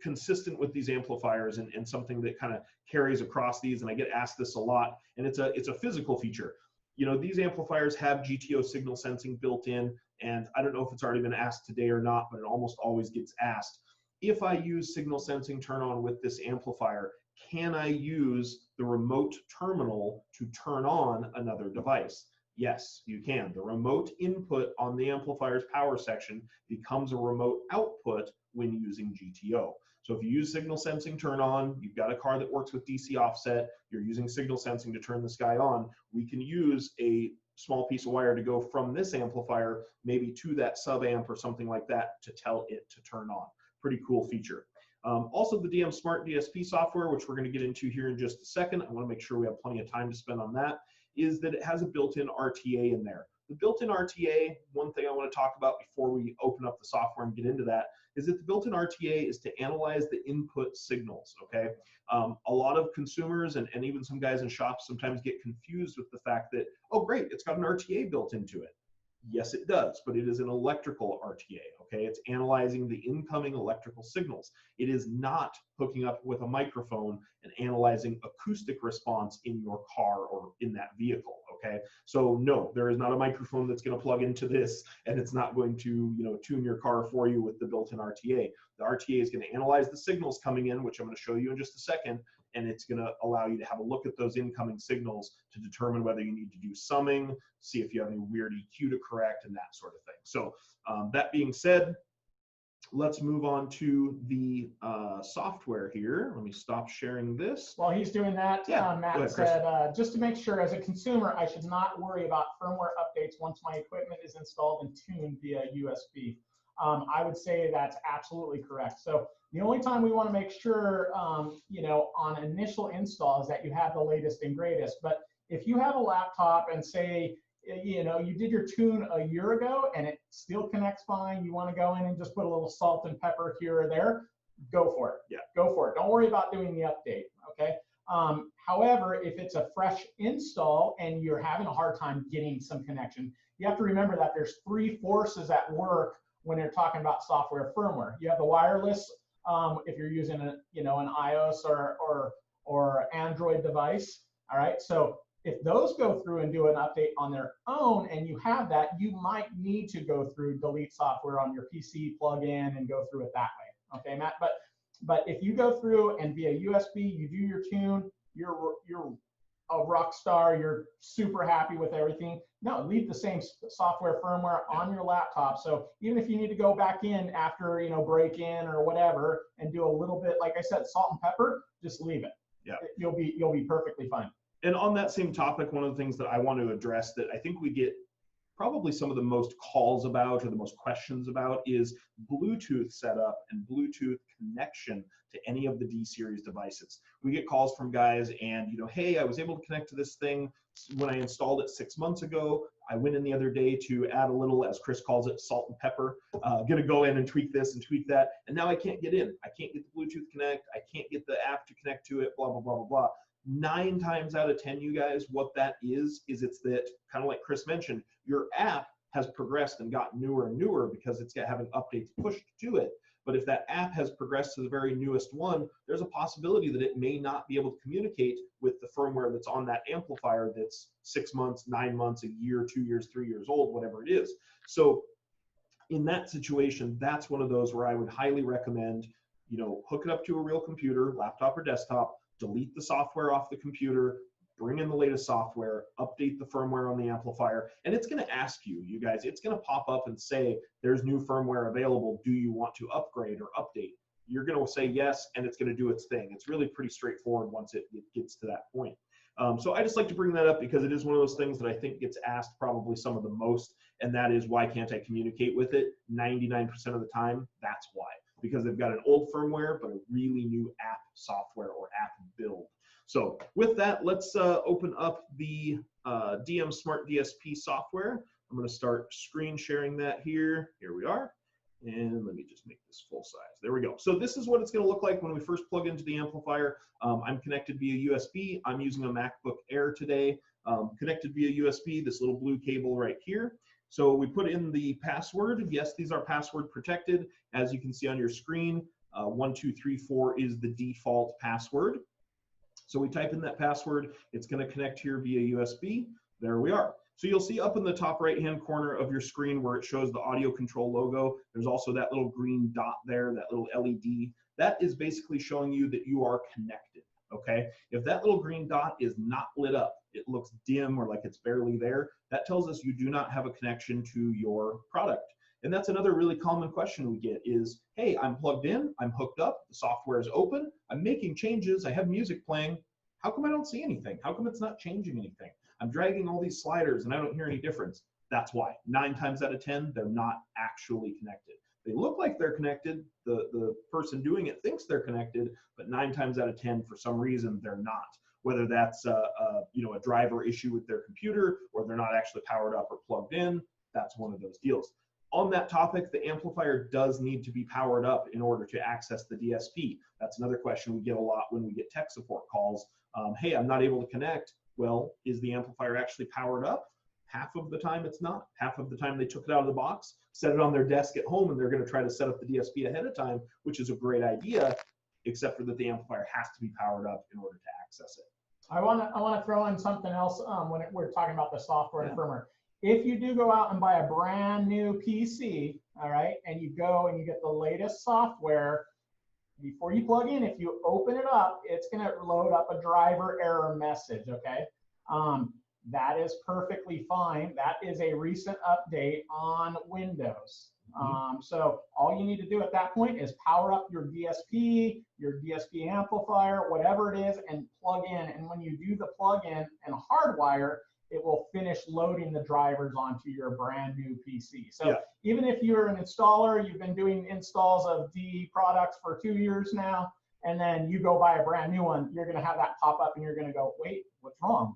consistent with these amplifiers and something that kind of carries across these, and I get asked this a lot, and it's a physical feature. These amplifiers have GTO signal sensing built in, and I don't know if it's already been asked today or not, but it almost always gets asked. If I use signal sensing turn on with this amplifier, can I use the remote terminal to turn on another device? Yes, you can. The remote input on the amplifier's power section becomes a remote output when using GTO. So if you use signal sensing turn on, you've got a car that works with DC offset, you're using signal sensing to turn this guy on, we can use a small piece of wire to go from this amplifier maybe to that sub amp or something like that to tell it to turn on. Pretty cool feature. Also the DM Smart DSP software, which we're going to get into here in just a second, I want to make sure we have plenty of time to spend on that, is that it has a built-in RTA in there. The built-in RTA, one thing I want to talk about before we open up the software and get into that, is that the built-in RTA is to analyze the input signals, okay? A lot of consumers and even some guys in shops sometimes get confused with the fact that, oh great, it's got an RTA built into it. Yes, it does, but it is an electrical RTA, okay? It's analyzing the incoming electrical signals. It is not hooking up with a microphone and analyzing acoustic response in your car or in that vehicle, okay? So no, there is not a microphone that's gonna plug into this, and it's not going to, tune your car for you with the built-in RTA. The RTA is gonna analyze the signals coming in, which I'm gonna show you in just a second, and it's going to allow you to have a look at those incoming signals to determine whether you need to do summing, see if you have any weird EQ to correct, and that sort of thing. So that being said, let's move on to the software here. Let me stop sharing this.
While he's doing that,
yeah,
Matt said, just to make sure as a consumer, I should not worry about firmware updates once my equipment is installed and tuned via USB. I would say that's absolutely correct. So the only time we want to make sure, on initial install is that you have the latest and greatest. But if you have a laptop and say, you did your tune a year ago and it still connects fine, you want to go in and just put a little salt and pepper here or there, go for it.
Yeah.
Go for it. Don't worry about doing the update, okay? However, if it's a fresh install and you're having a hard time getting some connection, you have to remember that there's three forces at work when you're talking about software firmware. You have the wireless, if you're using an iOS or Android device. All right, so if those go through and do an update on their own and you have that, you might need to go through delete software on your PC, plug in and go through it that way. Okay, Matt, but if you go through and via USB, you do your tune, you're a rock star, you're super happy with everything. No, leave the same software firmware on your laptop. So even if you need to go back in after, break in or whatever and do a little bit, like I said, salt and pepper, just leave it.
Yeah.
You'll be perfectly fine.
And on that same topic, one of the things that I want to address that I think we get probably some of the most calls about or the most questions about is Bluetooth setup and Bluetooth connection to any of the D-series devices. We get calls from guys and, hey, I was able to connect to this thing when I installed it 6 months ago. I went in the other day to add a little, as Chris calls it, salt and pepper. Gonna go in and tweak this and tweak that. And now I can't get in. I can't get the Bluetooth connect. I can't get the app to connect to it, blah, blah, blah, blah, blah. 9 times out of 10, you guys, what that is it's that, kind of like Chris mentioned, your app has progressed and gotten newer and newer because it's having updates pushed to it. But if that app has progressed to the very newest one, there's a possibility that it may not be able to communicate with the firmware that's on that amplifier that's 6 months, 9 months, a year, 2 years, 3 years old, whatever it is. So in that situation, that's one of those where I would highly recommend, hook it up to a real computer, laptop or desktop, delete the software off the computer, bring in the latest software, update the firmware on the amplifier, and it's going to ask you guys, it's going to pop up and say, there's new firmware available. Do you want to upgrade or update? You're going to say yes, and it's going to do its thing. It's really pretty straightforward once it gets to that point. So I just like to bring that up because it is one of those things that I think gets asked probably some of the most, and that is, why can't I communicate with it? 99% of the time, that's why. Because they've got an old firmware, but a really new app software or app build. So with that, let's open up the DM Smart DSP software. I'm going to start screen sharing that here. Here we are. And let me just make this full size. There we go. So this is what it's going to look like when we first plug into the amplifier. I'm connected via USB. I'm using a MacBook Air today. Connected via USB, this little blue cable right here. So we put in the password. Yes, these are password protected. As you can see on your screen, 1234 is the default password. So we type in that password. It's going to connect here via USB. There we are. So you'll see up in the top right-hand corner of your screen where it shows the AudioControl logo, there's also that little green dot there, that little LED. That is basically showing you that you are connected, okay? If that little green dot is not lit up, it looks dim or like it's barely there, that tells us you do not have a connection to your product. And that's another really common question we get is, hey, I'm plugged in, I'm hooked up, the software is open, I'm making changes, I have music playing. How come I don't see anything? How come it's not changing anything? I'm dragging all these sliders and I don't hear any difference. That's why. 9 times out of 10, they're not actually connected. They look like they're connected. The person doing it thinks they're connected, but 9 times out of 10, for some reason, they're not. Whether that's a driver issue with their computer or they're not actually powered up or plugged in, that's one of those deals. On that topic, the amplifier does need to be powered up in order to access the DSP. That's another question we get a lot when we get tech support calls. Hey, I'm not able to connect. Well, is the amplifier actually powered up? Half of the time it's not. Half of the time they took it out of the box, set it on their desk at home, and they're going to try to set up the DSP ahead of time, which is a great idea, except for that the amplifier has to be powered up in order to access it.
I want to throw in something else when we're talking about the software and firmware. If you do go out and buy a brand new PC, all right, and you go and you get the latest software, before you plug in, if you open it up, it's going to load up a driver error message, okay? That is perfectly fine. That is a recent update on Windows. So all you need to do at that point is power up your DSP amplifier, whatever it is, and plug in. And when you do the plug-in and hardwire, it will finish loading the drivers onto your brand new PC. So even if you're an installer, you've been doing installs of D products for 2 years now, and then you go buy a brand new one, you're going to have that pop up and you're going to go, wait, what's wrong?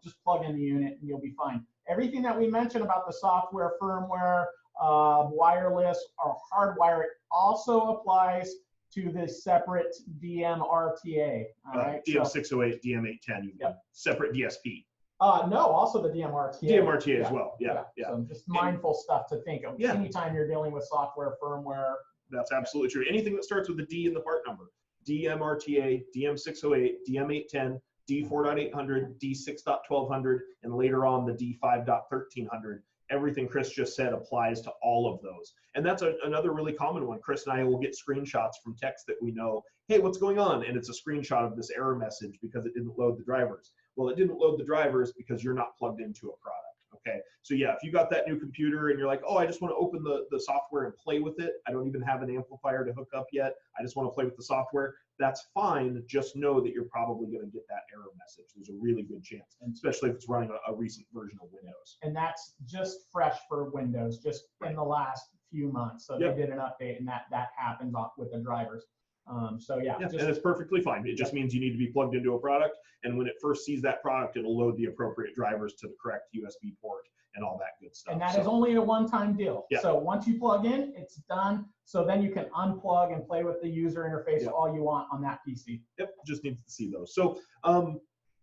Just plug in the unit and you'll be fine. Everything that we mentioned about the software, firmware, wireless or hardwire also applies to the separate DMRTA. All right.
DM608, DM810, separate DSP.
No, also the DMRTA.
DMRTA as well.
So just mindful stuff to think of anytime you're dealing with software, firmware.
That's absolutely true. Anything that starts with the D in the part number, DMRTA, DM608, DM810, D4.800, D6.1200, and later on the D5.1300. Everything Chris just said applies to all of those. And that's another really common one. Chris and I will get screenshots from techs that we know, hey, what's going on? And it's a screenshot of this error message because it didn't load the drivers. Well, it didn't load the drivers because you're not plugged into a product. Okay, so yeah, if you got that new computer and you're like, oh, I just want to open the software and play with it. I don't even have an amplifier to hook up yet. I just want to play with the software. That's fine. Just know that you're probably going to get that error message. There's a really good chance, especially if it's running a recent version of Windows.
And that's just fresh for Windows, just in the last few months. So they did an update, and that happens with the drivers. And it's perfectly fine. It just means you need to be plugged into a product, and when it first sees that product, it'll load the appropriate drivers to the correct USB port and all that good stuff. And that is only a one-time deal. So once you plug in, it's done. So then you can unplug and play with the user interface all you want on that PC. Just needs to see those. So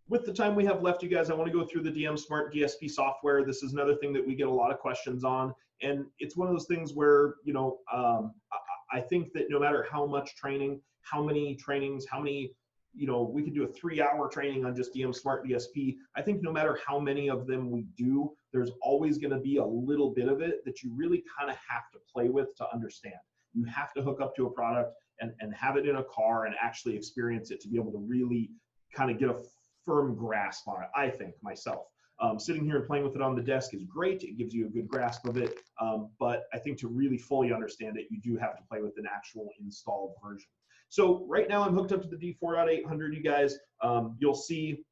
with the time we have left, you guys, I want to go through the DM Smart DSP software. This is another thing that we get a lot of questions on. And it's one of those things where, you know, I think that no matter how much training, how many trainings, how many, you know, we could do a 3-hour training on just DM Smart DSP. I think no matter how many of them we do, there's always going to be a little bit of it that you really kind of have to play with to understand. You have to hook up to a product and have it in a car and actually experience it to be able to really kind of get a firm grasp on it, I think, myself. Sitting here and playing with it on the desk is great. It gives you a good grasp of it. But I think to really fully understand it, you do have to play with an actual installed version. So right now I'm hooked up to the D4.800, you guys. You'll see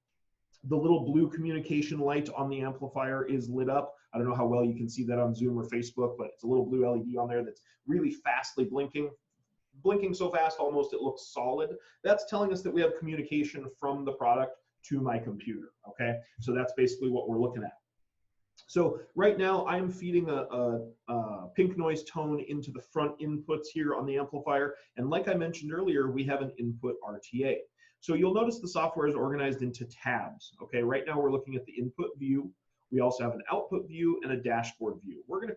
the little blue communication light on the amplifier is lit up. I don't know how well you can see that on Zoom or Facebook, but it's a little blue LED on there that's really fastly blinking so fast almost it looks solid. That's telling us that we have communication from the product to my computer, okay? So that's basically what we're looking at. So right now I'm feeding a pink noise tone into the front inputs here on the amplifier. And like I mentioned earlier, we have an input RTA. So you'll notice the software is organized into tabs, okay? Right now we're looking at the input view. We also have an output view and a dashboard view. We're gonna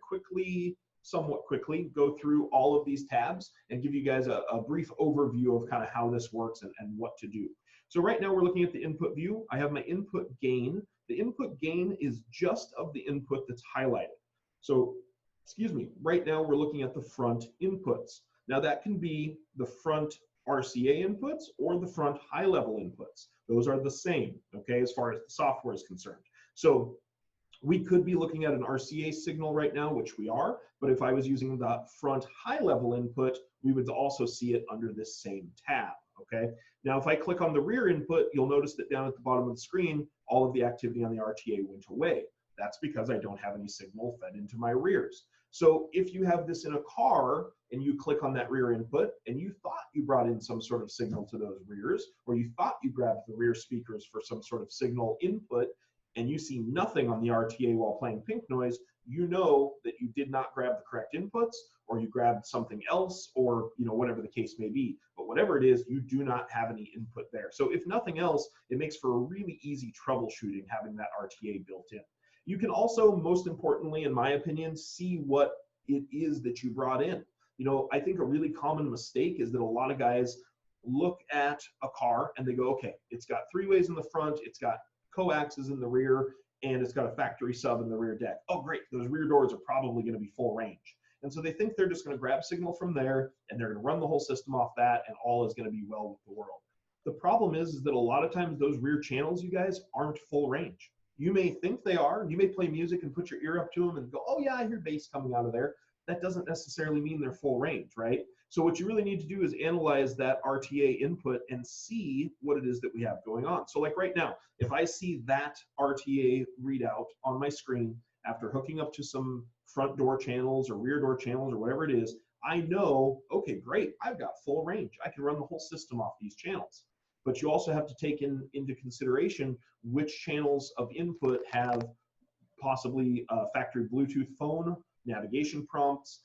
somewhat quickly go through all of these tabs and give you guys a brief overview of kind of how this works and what to do. So right now we're looking at the input view. I have my input gain. The input gain is just of the input that's highlighted. So, excuse me, right now we're looking at the front inputs. Now that can be the front RCA inputs or the front high level inputs. Those are the same, okay, as far as the software is concerned. So we could be looking at an RCA signal right now, which we are, but if I was using the front high level input, we would also see it under this same tab, okay? Now, if I click on the rear input, you'll notice that down at the bottom of the screen, all of the activity on the RTA went away. That's because I don't have any signal fed into my rears. So if you have this in a car and you click on that rear input and you thought you brought in some sort of signal to those rears, or you thought you grabbed the rear speakers for some sort of signal input, and you see nothing on the RTA while playing pink noise, you know that you did not grab the correct inputs, or you grabbed something else, or whatever the case may be. But whatever it is, you do not have any input there. So if nothing else, it makes for a really easy troubleshooting having that RTA built in. You can also, most importantly, in my opinion, see what it is that you brought in. I think a really common mistake is that a lot of guys look at a car and they go, okay, it's got 3-ways in the front, it's got coaxes in the rear, and it's got a factory sub in the rear deck. Oh, great, those rear doors are probably going to be full range. And so they think they're just going to grab signal from there, and they're going to run the whole system off that, and all is going to be well with the world. The problem is that a lot of times those rear channels, you guys, aren't full range. You may think they are. You may play music and put your ear up to them and go, oh yeah, I hear bass coming out of there. That doesn't necessarily mean they're full range, right? So what you really need to do is analyze that RTA input and see what it is that we have going on. So like right now, if I see that RTA readout on my screen after hooking up to some front door channels or rear door channels or whatever it is, I know, okay, great, I've got full range. I can run the whole system off these channels. But you also have to take into consideration which channels of input have possibly factory Bluetooth phone, navigation prompts,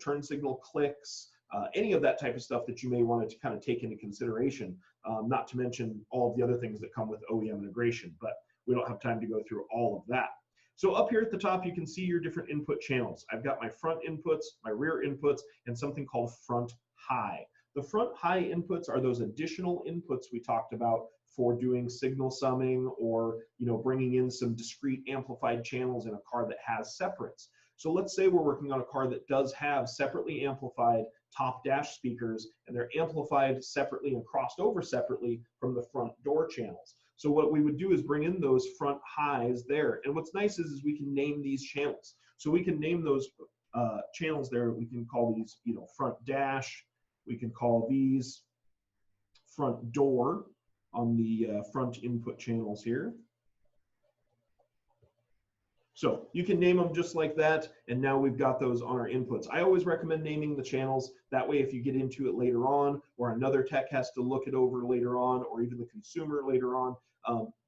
turn signal clicks, any of that type of stuff that you may want to kind of take into consideration, not to mention all of the other things that come with OEM integration, but we don't have time to go through all of that. So up here at the top, you can see your different input channels. I've got my front inputs, my rear inputs, and something called front high. The front high inputs are those additional inputs we talked about for doing signal summing or bringing in some discrete amplified channels in a car that has separates. So let's say we're working on a car that does have separately amplified top dash speakers, and they're amplified separately and crossed over separately from the front door channels. So what we would do is bring in those front highs there. And what's nice is we can name these channels. So we can name those channels there. We can call these front dash. We can call these front door on the front input channels here. So you can name them just like that, and now we've got those on our inputs. I always recommend naming the channels. That way, if you get into it later on, or another tech has to look it over later on, or even the consumer later on,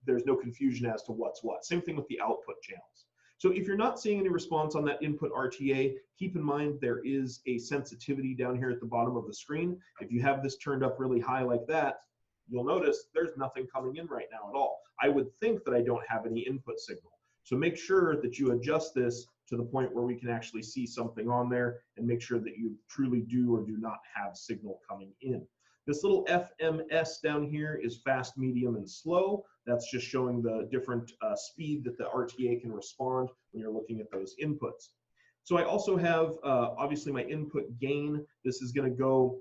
there's no confusion as to what's what. Same thing with the output channels. So if you're not seeing any response on that input RTA, keep in mind there is a sensitivity down here at the bottom of the screen. If you have this turned up really high like that, you'll notice there's nothing coming in right now at all. I would think that I don't have any input signal. So make sure that you adjust this to the point where we can actually see something on there, and make sure that you truly do or do not have signal coming in. This little FMS down here is fast, medium, and slow. That's just showing the different speed that the RTA can respond when you're looking at those inputs. So I also have, obviously, my input gain. This is going to go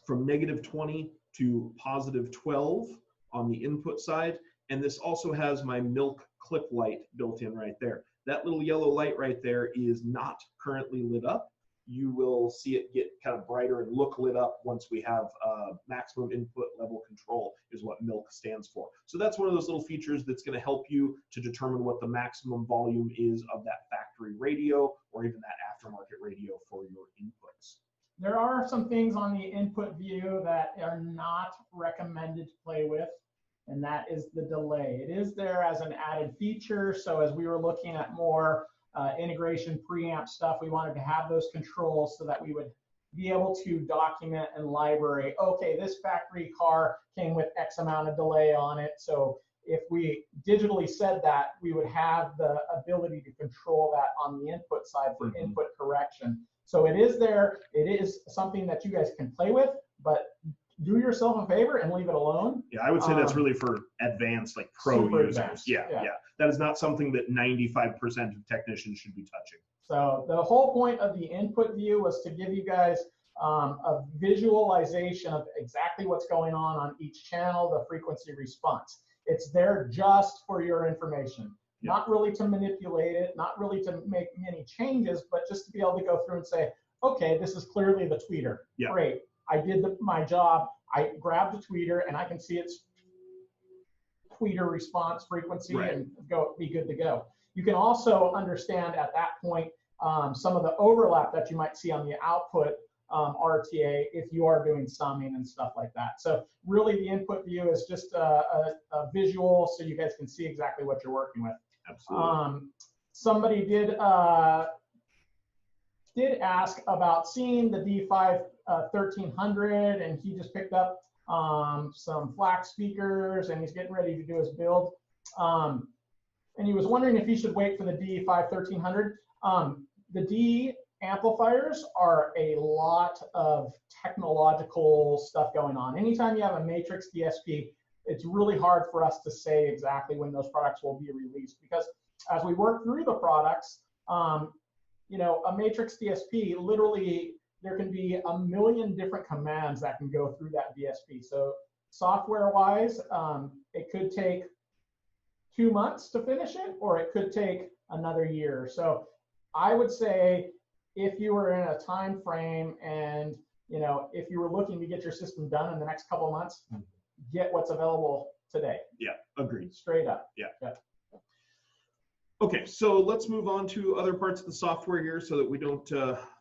from -20 to +12 on the input side. And this also has my milk clip light built in right there. That little yellow light right there is not currently lit up. You will see it get kind of brighter and look lit up once we have maximum input level control, is what milk stands for. So that's one of those little features that's going to help you to determine what the maximum volume is of that factory radio, or even that aftermarket radio for your inputs.
There are some things on the input view that are not recommended to play with, and that is the delay. It is there as an added feature, so as we were looking at more integration preamp stuff, we wanted to have those controls so that we would be able to document and library, okay, this factory car came with X amount of delay on it. So if we digitally said that, we would have the ability to control that on the input side for input correction. So it is there. It is something that you guys can play with, but do yourself a favor and leave it alone.
Yeah, I would say that's really for advanced, like pro users.
Advanced.
Yeah. That is not something that 95% of technicians should be touching.
So the whole point of the input view was to give you guys a visualization of exactly what's going on each channel, the frequency response. It's there just for your information, not really to manipulate it, not really to make many changes, but just to be able to go through and say, okay, this is clearly the tweeter. Great. I did my job. I grabbed a tweeter and I can see its tweeter response frequency and be good to go. You can also understand at that point some of the overlap that you might see on the output RTA if you are doing summing and stuff like that. So really the input view is just a visual so you guys can see exactly what you're working with.
Absolutely.
Somebody did ask about seeing the D5 1300, and he just picked up some FLAC speakers and he's getting ready to do his build. And he was wondering if he should wait for the D5 1300. The D amplifiers are a lot of technological stuff going on. Anytime you have a matrix DSP, it's really hard for us to say exactly when those products will be released, because as we work through the products, you know, a matrix DSP, literally there can be a million different commands that can go through that DSP. So software-wise, it could take 2 months to finish it, or it could take another year. So I would say if you were in a time frame and, you know, if you were looking to get your system done in the next couple of months, get what's available today.
Yeah, agreed.
Straight up.
Yeah. Okay, so let's move on to other parts of the software here so that we don't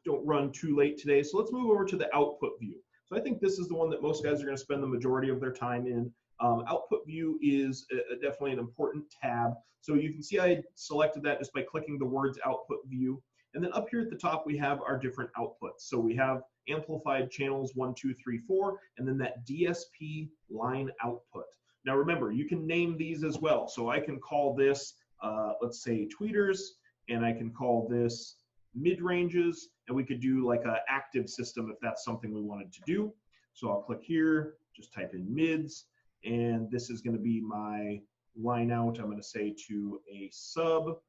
run too late today. So let's move over to the output view. So I think this is the one that most guys are going to spend the majority of their time in. Output view is definitely an important tab. So you can see I selected that just by clicking the words output view. And then up here at the top, we have our different outputs. So we have amplified channels 1, 2, 3, 4, and then that DSP line output. Now remember, you can name these as well. So I can call this, let's say, tweeters, and I can call this mid-ranges, and we could do like an active system if that's something we wanted to do. So I'll click here, just type in mids, and this is going to be my line out. I'm going to say to a sub.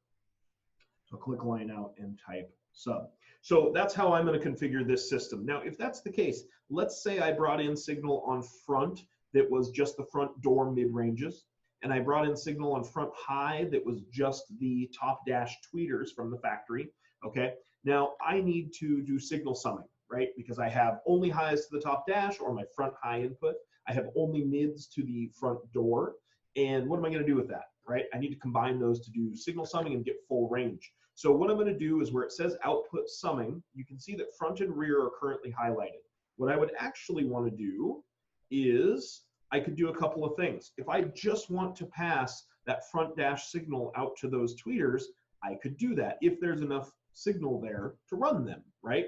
So click line out and type sub. So that's how I'm going to configure this system. Now, if that's the case, let's say I brought in signal on front that was just the front door mid-ranges, and I brought in signal on front high that was just the top dash tweeters from the factory. Okay, now I need to do signal summing, right? Because I have only highs to the top dash or my front high input. I have only mids to the front door. And what am I going to do with that, right? I need to combine those to do signal summing and get full range. So what I'm going to do is where it says output summing, you can see that front and rear are currently highlighted. What I would actually want to do is I could do a couple of things. If I just want to pass that front dash signal out to those tweeters, I could do that if there's enough signal there to run them, right?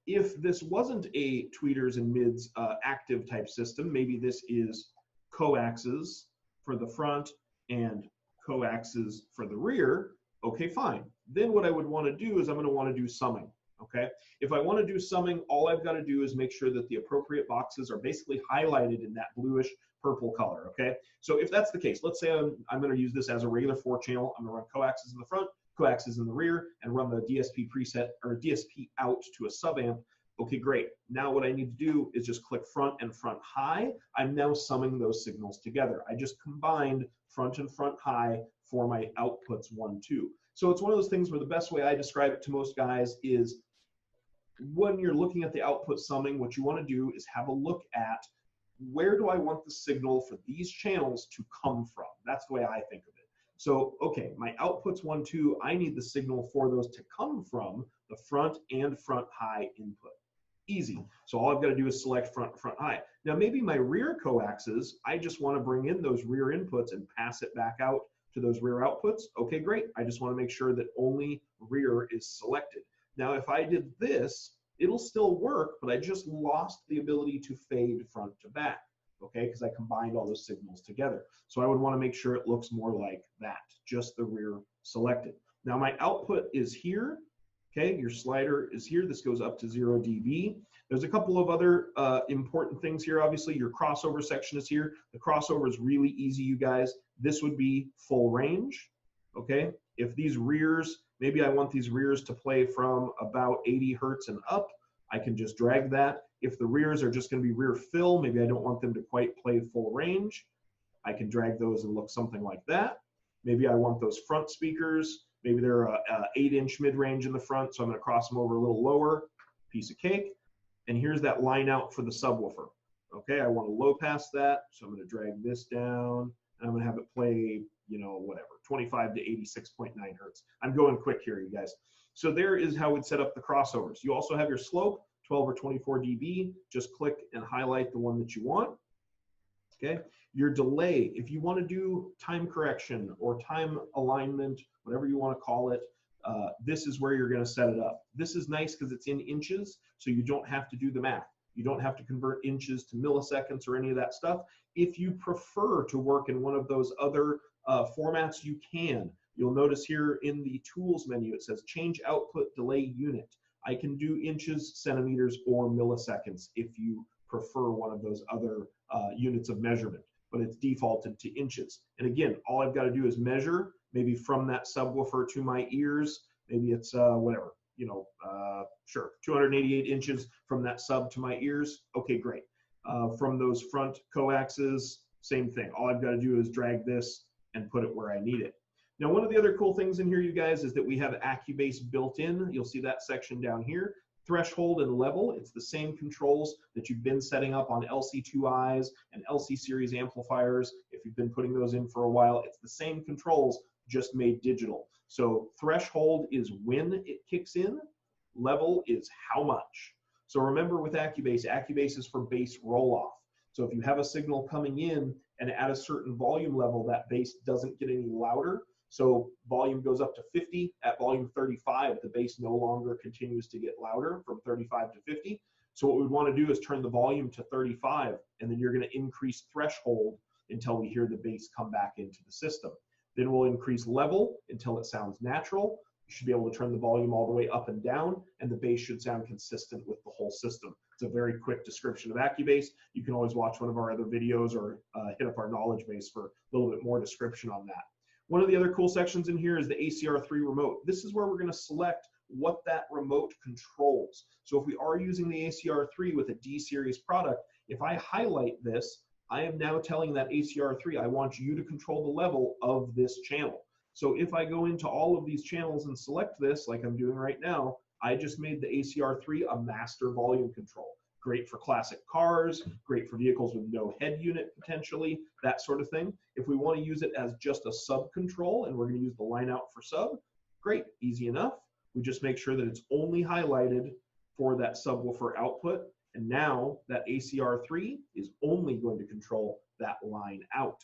If this wasn't a tweeters and mids active type system, maybe this is coaxes for the front and coaxes for the rear, okay, fine. Then what I would want to do is I'm going to want to do summing, okay? If I want to do summing, all I've got to do is make sure that the appropriate boxes are basically highlighted in that bluish purple color, okay? So if that's the case, let's say I'm going to use this as a regular 4-channel. I'm going to run coaxes in the front, coaxes in the rear, and run the DSP preset or DSP out to a sub-amp. Okay, great. Now what I need to do is just click front and front high. I'm now summing those signals together. I just combined front and front high for my outputs 1, 2. So it's one of those things where the best way I describe it to most guys is when you're looking at the output summing, what you want to do is have a look at where do I want the signal for these channels to come from? That's the way I think of it. So, okay, my outputs 1, 2, I need the signal for those to come from the front and front high input. Easy. So all I've got to do is select front and front high. Now maybe my rear coaxes, I just want to bring in those rear inputs and pass it back out to those rear outputs. Okay, great. I just want to make sure that only rear is selected. Now if I did this, it'll still work, but I just lost the ability to fade front to back, okay, because I combined all those signals together. So I would want to make sure it looks more like that, just the rear selected. Now my output is here. Okay, your slider is here. This goes up to 0 dB. There's a couple of other important things here. Obviously, your crossover section is here. The crossover is really easy, you guys. This would be full range. Okay, if these rears, maybe I want these rears to play from about 80 hertz and up, I can just drag that. If the rears are just going to be rear fill, maybe I don't want them to quite play full range, I can drag those and look something like that. Maybe I want those front speakers. Maybe they're a 8-inch mid-range in the front, so I'm going to cross them over a little lower, piece of cake. And here's that line out for the subwoofer. Okay, I want to low pass that, so I'm going to drag this down, and I'm going to have it play, you know, whatever, 25 to 86.9 hertz. I'm going quick here, you guys. So there is how we'd set up the crossovers. You also have your slope, 12 or 24 dB. Just click and highlight the one that you want. Okay, your delay, if you want to do time correction or time alignment, whatever you want to call it, this is where you're going to set it up. This is nice because it's in inches, so you don't have to do the math. You don't have to convert inches to milliseconds or any of that stuff. If you prefer to work in one of those other formats, you can. You'll notice here in the tools menu, it says change output delay unit. I can do inches, centimeters, or milliseconds if you prefer one of those other units of measurement, but it's defaulted to inches. And again, all I've got to do is measure, maybe from that subwoofer to my ears, maybe it's whatever, you know, sure, 288 inches from that sub to my ears. Okay, great. From those front coaxes, same thing. All I've got to do is drag this and put it where I need it. Now, one of the other cool things in here, you guys, is that we have AccuBase built in. You'll see that section down here. Threshold and level, it's the same controls that you've been setting up on LC2Is and LC series amplifiers. If you've been putting those in for a while, it's the same controls, just made digital. So threshold is when it kicks in, level is how much. So remember with AccuBase, AccuBase is for bass roll-off. So if you have a signal coming in and at a certain volume level, that bass doesn't get any louder. So volume goes up to 50. At volume 35, the bass no longer continues to get louder from 35 to 50. So what we want to do is turn the volume to 35, and then you're going to increase threshold until we hear the bass come back into the system. Then we'll increase level until it sounds natural. You should be able to turn the volume all the way up and down, and the bass should sound consistent with the whole system. It's a very quick description of AccuBase. You can always watch one of our other videos or hit up our knowledge base for a little bit more description on that. One of the other cool sections in here is the ACR3 remote. This is where we're going to select what that remote controls. So if we are using the ACR3 with a D-series product, if I highlight this, I am now telling that ACR3, I want you to control the level of this channel. So if I go into all of these channels and select this, like I'm doing right now, I just made the ACR3 a master volume control. Great for classic cars, great for vehicles with no head unit potentially, that sort of thing. If we want to use it as just a sub control and we're going to use the line out for sub, great, easy enough. We just make sure that it's only highlighted for that subwoofer output. And now that ACR3 is only going to control that line out.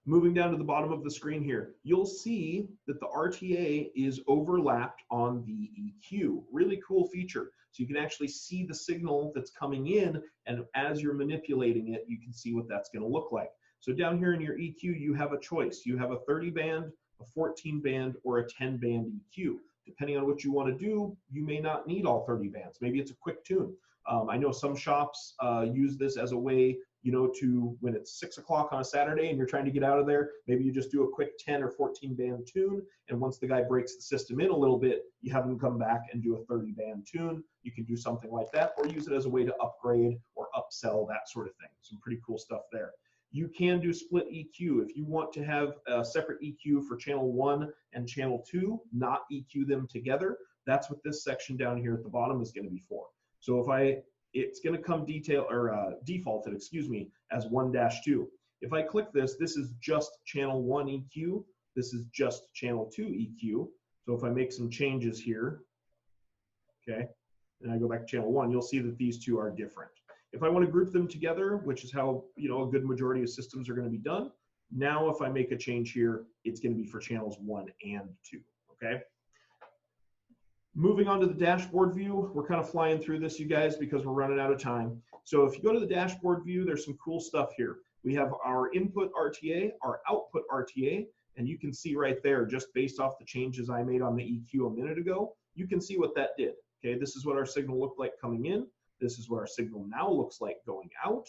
Moving down to the bottom of the screen here, you'll see that the RTA is overlapped on the EQ. Really cool feature. So you can actually see the signal that's coming in, and as you're manipulating it, you can see what that's going to look like. So down here in your EQ, you have a choice. You have a 30 band, a 14 band, or a 10 band EQ. Depending on what you want to do, you may not need all 30 bands. Maybe it's a quick tune. I know some shops use this as a way, you know, to when it's 6 o'clock on a Saturday and you're trying to get out of there, maybe you just do a quick 10 or 14 band tune. And once the guy breaks the system in a little bit, you have him come back and do a 30 band tune. You can do something like that, or use it as a way to upgrade or upsell, that sort of thing. Some pretty cool stuff there. You can do split EQ. If you want to have a separate EQ for channel 1 and channel 2, not EQ them together, that's what this section down here at the bottom is going to be for. So if it's going to come defaulted, excuse me, as 1-2. If I click this, this is just channel 1 EQ. This is just channel 2 EQ. So if I make some changes here, okay, and I go back to channel 1, you'll see that these two are different. If I want to group them together, which is how, you know, a good majority of systems are going to be done, now if I make a change here, it's going to be for channels 1 and 2, okay? Moving on to the dashboard view, we're kind of flying through this, you guys, because we're running out of time. So if you go to the dashboard view, there's some cool stuff here. We have our input RTA, our output RTA, and you can see right there, just based off the changes I made on the EQ a minute ago, you can see what that did. Okay, this is what our signal looked like coming in. This is what our signal now looks like going out.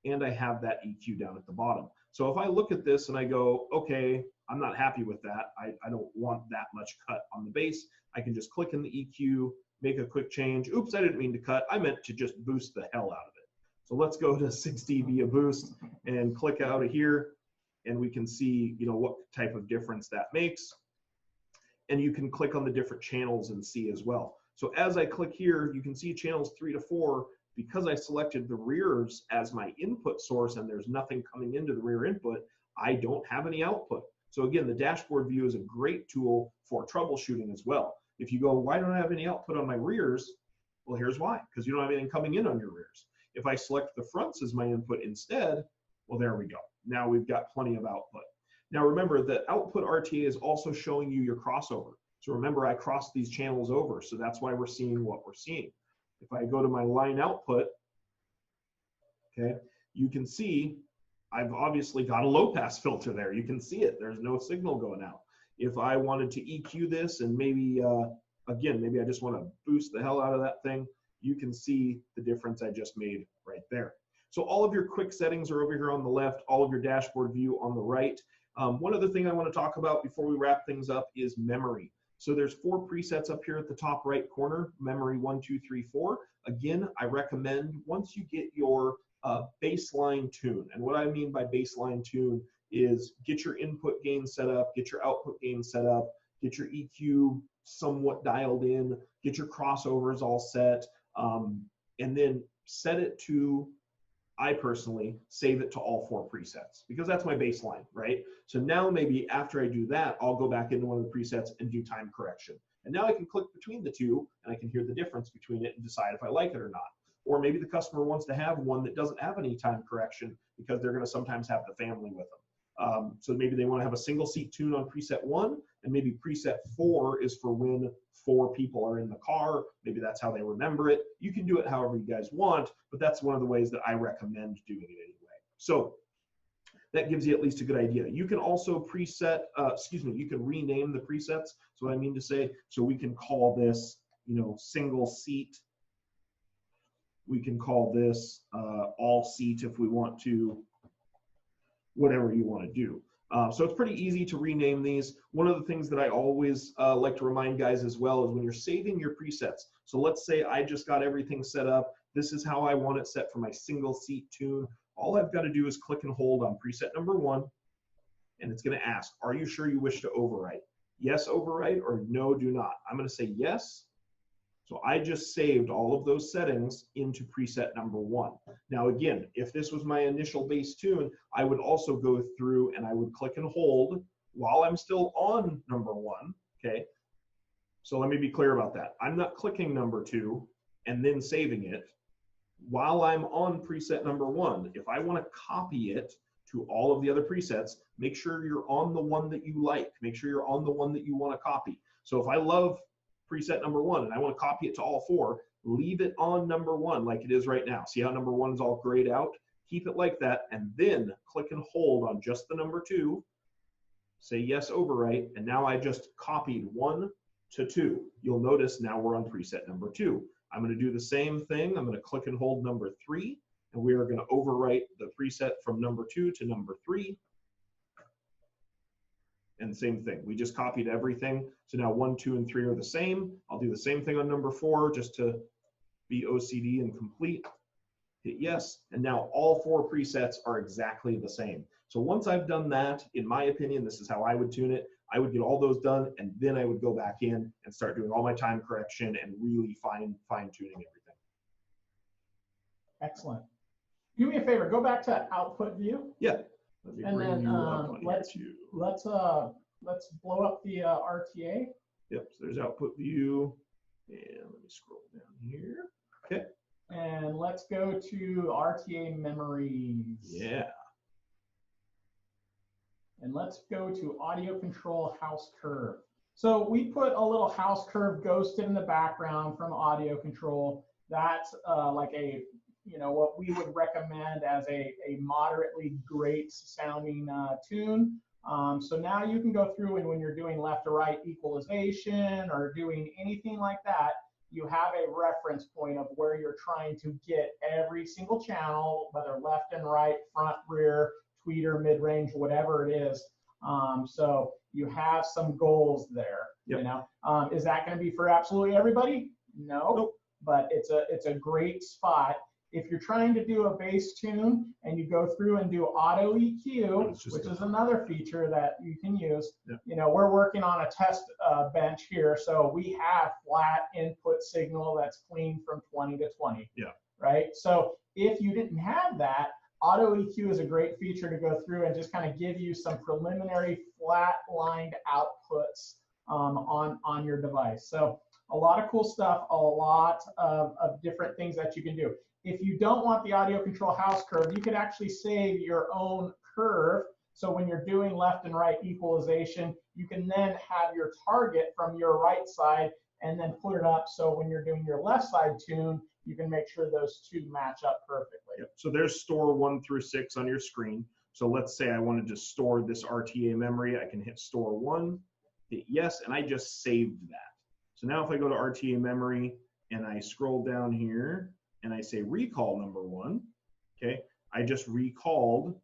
And I have that EQ down at the bottom. So if I look at this and I go, okay, I'm not happy with that. I don't want that much cut on the bass. I can just click in the EQ, make a quick change. Oops, I didn't mean to cut. I meant to just boost the hell out of it. So let's go to 6 dB a boost and click out of here. And we can see, you know, what type of difference that makes. And you can click on the different channels and see as well. So as I click here, you can see channels 3 to 4, because I selected the rears as my input source and there's nothing coming into the rear input, I don't have any output. So again, the dashboard view is a great tool for troubleshooting as well. If you go, why don't I have any output on my rears? Well, here's why, because you don't have anything coming in on your rears. If I select the fronts as my input instead, well, there we go. Now we've got plenty of output. Now remember, the output RTA is also showing you your crossover. So remember, I crossed these channels over, so that's why we're seeing what we're seeing. If I go to my line output, okay, you can see I've obviously got a low pass filter there. You can see it. There's no signal going out. If I wanted to EQ this and maybe, again, maybe I just want to boost the hell out of that thing, you can see the difference I just made right there. So all of your quick settings are over here on the left, all of your dashboard view on the right. One other thing I want to talk about before we wrap things up is memory. So there's 4 presets up here at the top right corner, memory 1, 2, 3, 4. Again, I recommend once you get your baseline tune, and what I mean by baseline tune is get your input gain set up, get your output gain set up, get your EQ somewhat dialed in, get your crossovers all set, and then set it to, I personally save it to all 4 presets because that's my baseline, right? So now maybe after I do that, I'll go back into one of the presets and do time correction. And now I can click between the two and I can hear the difference between it and decide if I like it or not. Or maybe the customer wants to have one that doesn't have any time correction because they're going to sometimes have the family with them. So maybe they want to have a single seat tune on preset 1, and maybe preset 4 is for when 4 people are in the car. Maybe that's how they remember it. You can do it however you guys want, but that's one of the ways that I recommend doing it anyway. So that gives you at least a good idea. You can also preset, you can rename the presets. So what I mean to say, so we can call this, you know, single seat. We can call this all seat if we want to, whatever you want to do. So it's pretty easy to rename these. One of the things that I always like to remind guys as well is when you're saving your presets. So let's say I just got everything set up. This is how I want it set for my single seat tune. All I've got to do is click and hold on preset number 1, and it's going to ask, are you sure you wish to overwrite? Yes, overwrite, or no, do not. I'm going to say yes. So I just saved all of those settings into preset number 1. Now again, if this was my initial bass tune, I would also go through and I would click and hold while I'm still on number 1, okay? So let me be clear about that. I'm not clicking number 2 and then saving it. While I'm on preset number 1, if I want to copy it to all of the other presets, make sure you're on the one that you like. Make sure you're on the one that you want to copy. So if I love preset number 1 and I want to copy it to all 4, leave it on number 1 like it is right now. See how number 1 is all grayed out? Keep it like that, and then click and hold on just the number 2. Say yes, overwrite, and now I just copied 1 to 2. You'll notice now we're on preset number 2. I'm going to do the same thing. I'm going to click and hold number 3, and we are going to overwrite the preset from number 2 to number 3. And same thing. We just copied everything. So now 1, 2, and 3 are the same. I'll do the same thing on number 4 just to be OCD and complete. Hit yes, and now all 4 presets are exactly the same. So once I've done that, in my opinion, this is how I would tune it. I would get all those done, and then I would go back in and start doing all my time correction and really fine tuning everything.
Excellent. Do me a favor, go back to output view.
Yeah. Let me
and
bring
then
you up on
let's
here too.
let's blow up the RTA.
Yep. So there's output view, and let me scroll down here. Okay.
And let's go to RTA memories.
Yeah.
And let's go to audio control house curve. So we put a little house curve ghosted in the background from audio control. That's like a, you know, what we would recommend as a moderately great sounding tune. So now you can go through, and when you're doing left to right equalization or doing anything like that, you have a reference point of where you're trying to get every single channel, whether left and right, front, rear, tweeter, mid-range, whatever it is. So you have some goals there.
Yep.
You know, is that going to be for absolutely everybody? No,
nope.
But it's a great spot. If you're trying to do a bass tune and you go through and do auto EQ, which is another feature that you can use,
yep.
You know, we're working on a test bench here, so we have flat input signal that's clean from 20 to 20.
Yeah.
Right. So if you didn't have that, auto EQ is a great feature to go through and just kind of give you some preliminary flat lined outputs on your device. So a lot of cool stuff, a lot of different things that you can do. If you don't want the audio control house curve, you could actually save your own curve. So when you're doing left and right equalization, you can then have your target from your right side and then put it up. So when you're doing your left side tune, you can make sure those two match up perfectly.
Yep. So there's store 1 through 6 on your screen. So let's say I wanted to store this RTA memory. I can hit store 1, hit yes, and I just saved that. So now if I go to RTA memory and I scroll down here and I say recall number 1, okay, I just recalled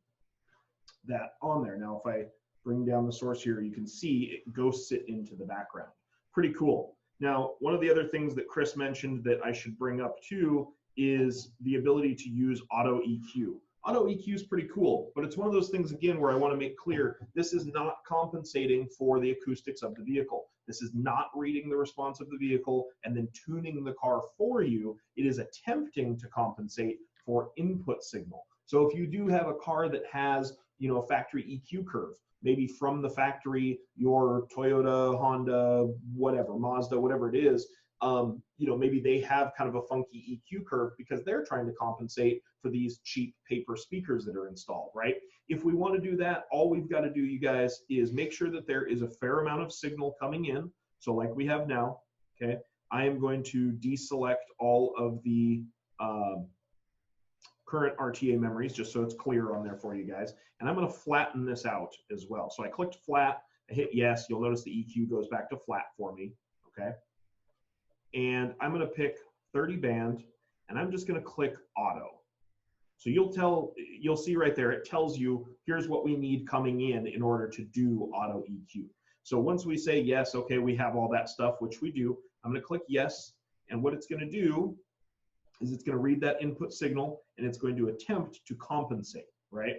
that on there. Now if I bring down the source here, you can see it ghosts it into the background. Pretty cool. Now, one of the other things that Chris mentioned that I should bring up too is the ability to use auto EQ. Auto EQ is pretty cool, but it's one of those things, again, where I want to make clear this is not compensating for the acoustics of the vehicle. This is not reading the response of the vehicle and then tuning the car for you. It is attempting to compensate for input signal. So if you do have a car that has, you know, a factory EQ curve, maybe from the factory, your Toyota, Honda, whatever, Mazda, whatever it is, you know, maybe they have kind of a funky EQ curve because they're trying to compensate for these cheap paper speakers that are installed, right? If we want to do that, all we've got to do, you guys, is make sure that there is a fair amount of signal coming in. So like we have now, okay, I am going to deselect all of the current RTA memories, just so it's clear on there for you guys. And I'm going to flatten this out as well. So I clicked flat, I hit yes. You'll notice the EQ goes back to flat for me, okay? And I'm going to pick 30 band, and I'm just going to click auto. So you'll see right there, it tells you, here's what we need coming in order to do auto EQ. So once we say yes, okay, we have all that stuff, which we do, I'm going to click yes. And what it's going to do is it's going to read that input signal, and it's going to attempt to compensate, right?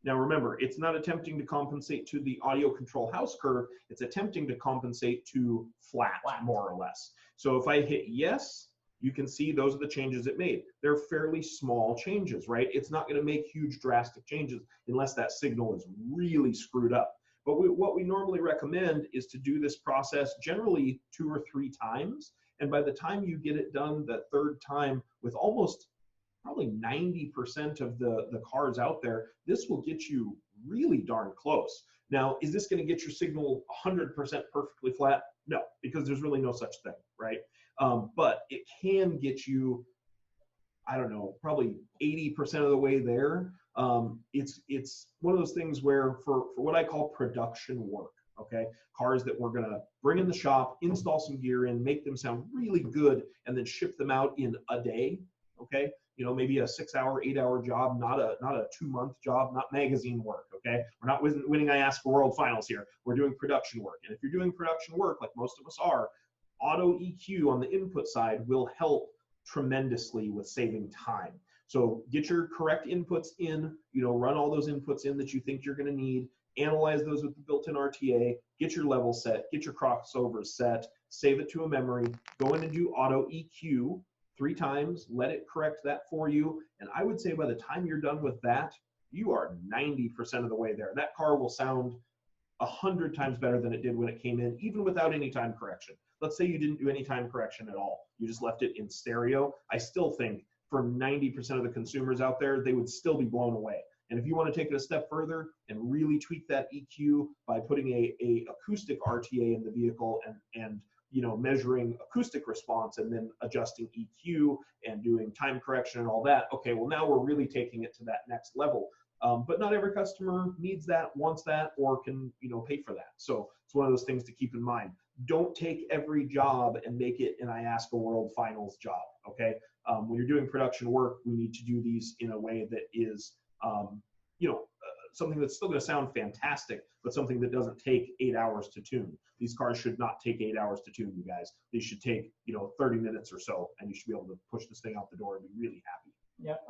Now remember, it's not attempting to compensate to the audio control house curve, it's attempting to compensate to flat, more or less. So if I hit yes, you can see those are the changes it made. They're fairly small changes, right? It's not going to make huge drastic changes unless that signal is really screwed up. But what we normally recommend is to do this process generally 2 or 3 times. And by the time you get it done the 3rd time with almost probably 90% of the cars out there, this will get you really darn close. Now, is this going to get your signal 100% perfectly flat? No, because there's really no such thing, right? But it can get you, I don't know, probably 80% of the way there. It's one of those things where for what I call production work, okay, cars that we're gonna bring in the shop, install some gear in, make them sound really good, and then ship them out in a day, okay? You know, maybe a 6-hour, 8-hour job, not a 2-month job, not magazine work, okay? We're not winning I Ask for World Finals here. We're doing production work. And if you're doing production work, like most of us are, auto EQ on the input side will help tremendously with saving time. So get your correct inputs in, you know, run all those inputs in that you think you're going to need, analyze those with the built-in RTA, get your level set, get your crossovers set, save it to a memory, go in and do auto EQ 3 times, let it correct that for you, and I would say by the time you're done with that, you are 90% of the way there. That car will sound 100 times better than it did when it came in, even without any time correction. Let's say you didn't do any time correction at all. You just left it in stereo. I still think for 90% of the consumers out there, they would still be blown away. And if you want to take it a step further and really tweak that EQ by putting a acoustic RTA in the vehicle and you know, measuring acoustic response and then adjusting EQ and doing time correction and all that, okay, well now we're really taking it to that next level. But not every customer needs that, wants that, or can, you know, pay for that. So it's one of those things to keep in mind. Don't take every job and make it an I Ask a World Finals job, okay? When you're doing production work, we need to do these in a way that is, you know, something that's still going to sound fantastic, but something that doesn't take 8 hours to tune. These cars should not take 8 hours to tune, you guys. They should take, you know, 30 minutes or so, and you should be able to push this thing out the door and be really happy.
Yep.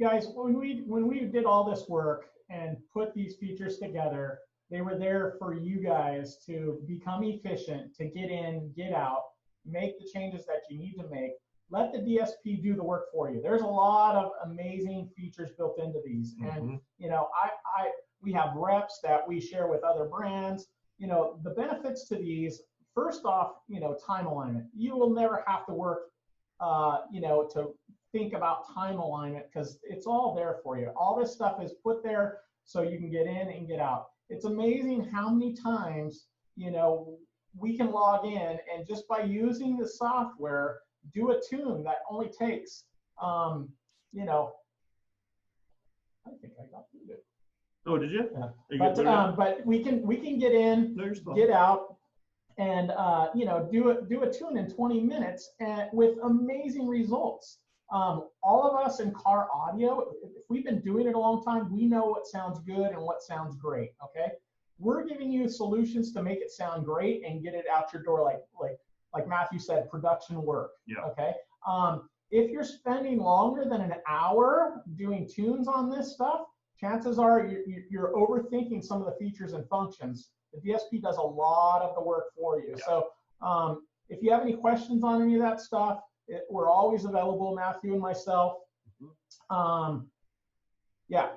Guys, when we did all this work and put these features together, they were there for you guys to become efficient, to get in, get out, make the changes that you need to make. Let the DSP do the work for you. There's a lot of amazing features built into these. And, you know, we have reps that we share with other brands. You know, the benefits to these, first off, you know, time alignment. You will never have to work, you know, to think about time alignment because it's all there for you. All this stuff is put there so you can get in and get out. It's amazing how many times, you know, we can log in and just by using the software, do a tune that only takes, you know, I think I got through it.
Oh, did you?
Yeah. But we can get in, get out, and you know, do a tune in 20 minutes and with amazing results. All of us in car audio, if we've been doing it a long time, we know what sounds good and what sounds great. Okay, we're giving you solutions to make it sound great and get it out your door, like Matthew said, production work.
Yeah.
Okay. If you're spending longer than an hour doing tunes on this stuff, chances are you're overthinking some of the features and functions. The DSP does a lot of the work for you. Yeah. So if you have any questions on any of that stuff, we're always available, Matthew and myself. Yeah.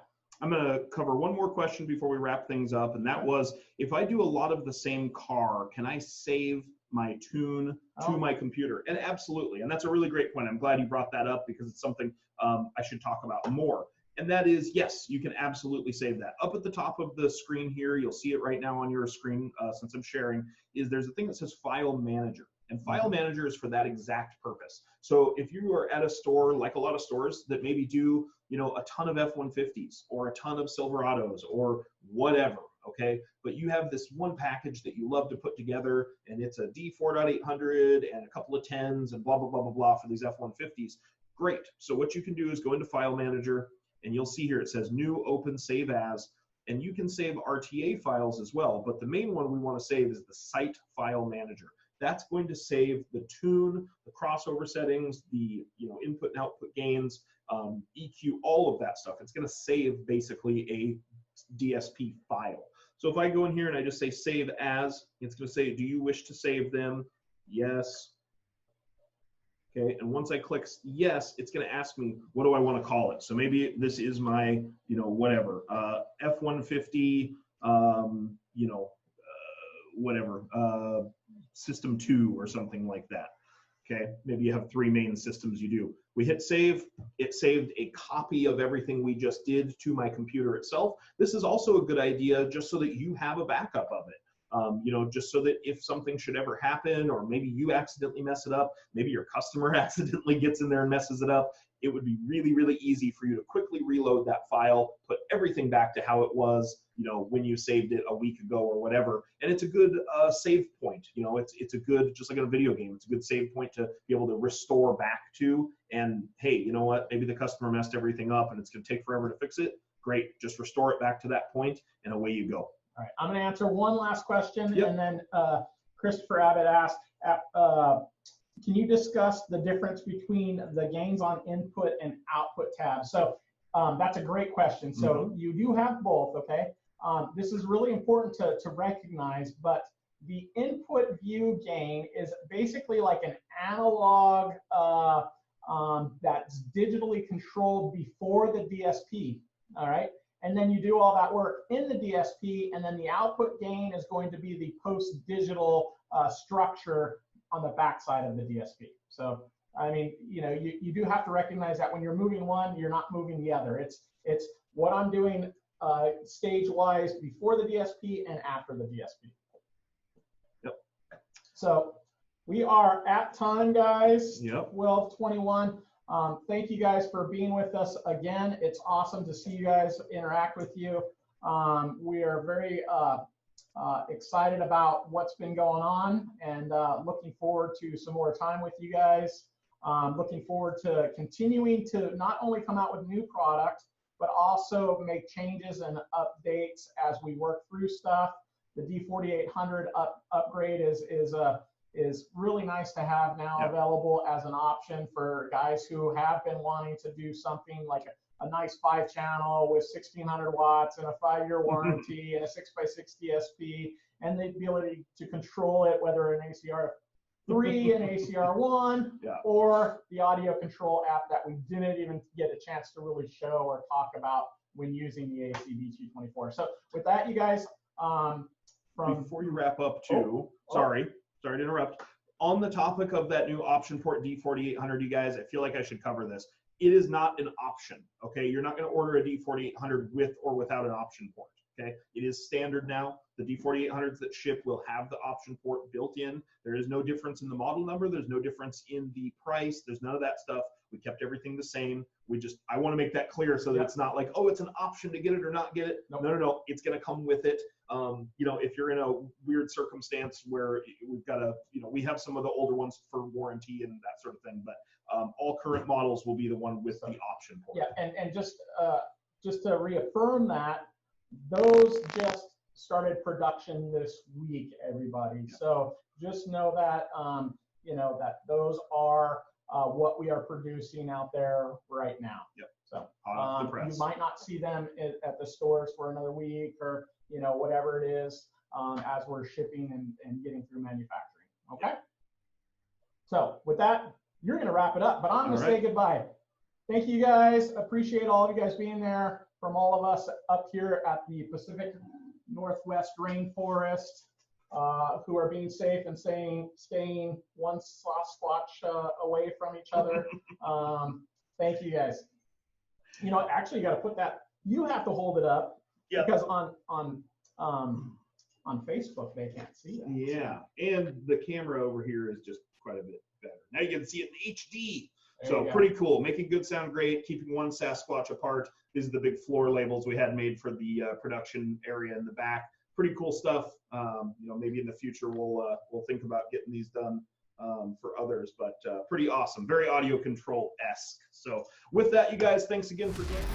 I'm going to cover one more question before we wrap things up, and that was, if I do a lot of the same car, can I save my tune to my computer? And absolutely, and that's a really great point. I'm glad you brought that up because it's something I should talk about more. And that is, yes, you can absolutely save that. Up at the top of the screen here, you'll see it right now on your screen since I'm sharing, is there's a thing that says File Manager. And File Manager is for that exact purpose. So if you are at a store, like a lot of stores that maybe do, you know, a ton of F-150s or a ton of Silverados or whatever, okay? But you have this one package that you love to put together, and it's a D4.800 and a couple of 10s and blah, blah, blah, blah, blah for these F-150s. Great. So what you can do is go into File Manager, and you'll see here it says New, Open, Save As, and you can save RTA files as well. But the main one we want to save is the Site File Manager. That's going to save the tune, the crossover settings, the input and output gains, EQ, all of that stuff. It's going to save basically a DSP file. So if I go in here and I just say Save As, it's going to say, do you wish to save them? Yes. Okay, and once I click yes, it's going to ask me, what do I want to call it? So maybe this is my, whatever, F-150, whatever, System 2 or something like that. Okay, maybe you have 3 main systems you do. We hit save, it saved a copy of everything we just did to my computer itself. This is also a good idea just so that you have a backup of it. You know, just so that if something should ever happen, or maybe you accidentally mess it up, maybe your customer accidentally gets in there and messes it up, it would be really, really easy for you to quickly reload that file, put everything back to how it was, you know, when you saved it a week ago or whatever. And it's a good save point. You know, it's a good, just like in a video game, it's a good save point to be able to restore back to. And hey, you know what? Maybe the customer messed everything up and it's going to take forever to fix it. Great, just restore it back to that point, and away you go.
All right, I'm going to answer one last question,
Yep.
and then Christopher Abbott asked, can you discuss the difference between the gains on input and output tabs? So that's a great question. So you do have both, okay? This is really important to recognize, but the input view gain is basically like an analog that's digitally controlled before the DSP, all right? And then you do all that work in the DSP, and then the output gain is going to be the post-digital structure on the backside of the DSP. So, I mean, you know, you do have to recognize that when you're moving one, you're not moving the other. It's what I'm doing stage-wise before the DSP and after the DSP.
Yep.
So we are at time, guys.
Yep.
12:21. Thank you guys for being with us again. It's awesome to see you guys interact with you. We are very excited about what's been going on, and looking forward to some more time with you guys. Looking forward to continuing to not only come out with new products, but also make changes and updates as we work through stuff. The D4800 upgrade is really nice to have now available as an option for guys who have been wanting to do something like a nice 5-channel with 1600 watts and a 5-year warranty and a 6x6 DSP, and the ability to control it, whether an ACR3 and ACR1 or the AudioControl app that we didn't even get a chance to really show or talk about when using the AC-BT24. So with that, you guys,
before you wrap up too, sorry to interrupt. On the topic of that new option port D4800, you guys, I feel like I should cover this. It is not an option, okay? You're not going to order a D4800 with or without an option port, okay? It is standard now. The D4800s that ship will have the option port built in. There is no difference in the model number. There's no difference in the price. There's none of that stuff. We kept everything the same. I want to make that clear so that it's not like, oh, it's an option to get it or not get it. No. It's going to come with it. You know, if you're in a weird circumstance where we've got we have some of the older ones for warranty and that sort of thing, but all current models will be the one with the option port.
Yeah, and just to reaffirm that, those just started production this week, everybody. Yeah. So just know that that those are what we are producing out there right now.
Yep.
So
the press.
You might not see them at the stores for another week, or whatever it is, as we're shipping and getting through manufacturing. Okay. So with that, you're going to wrap it up, but I'm going to say goodbye. Thank you guys. Appreciate all of you guys being there. From all of us up here at the Pacific Northwest Rainforest, who are being safe and staying one Sasquatch away from each other. Thank you guys. Actually, you got to put that. You have to hold it up because on Facebook they can't see that.
Yeah, and the camera over here is just quite a bit better. Now you can see it in HD. So pretty cool. Making good sound great. Keeping one Sasquatch apart. These are the big floor labels we had made for the production area in the back. Pretty cool stuff. Maybe in the future we'll think about getting these done for others, but pretty awesome. Very AudioControl-esque. So with that, you guys, thanks again for joining.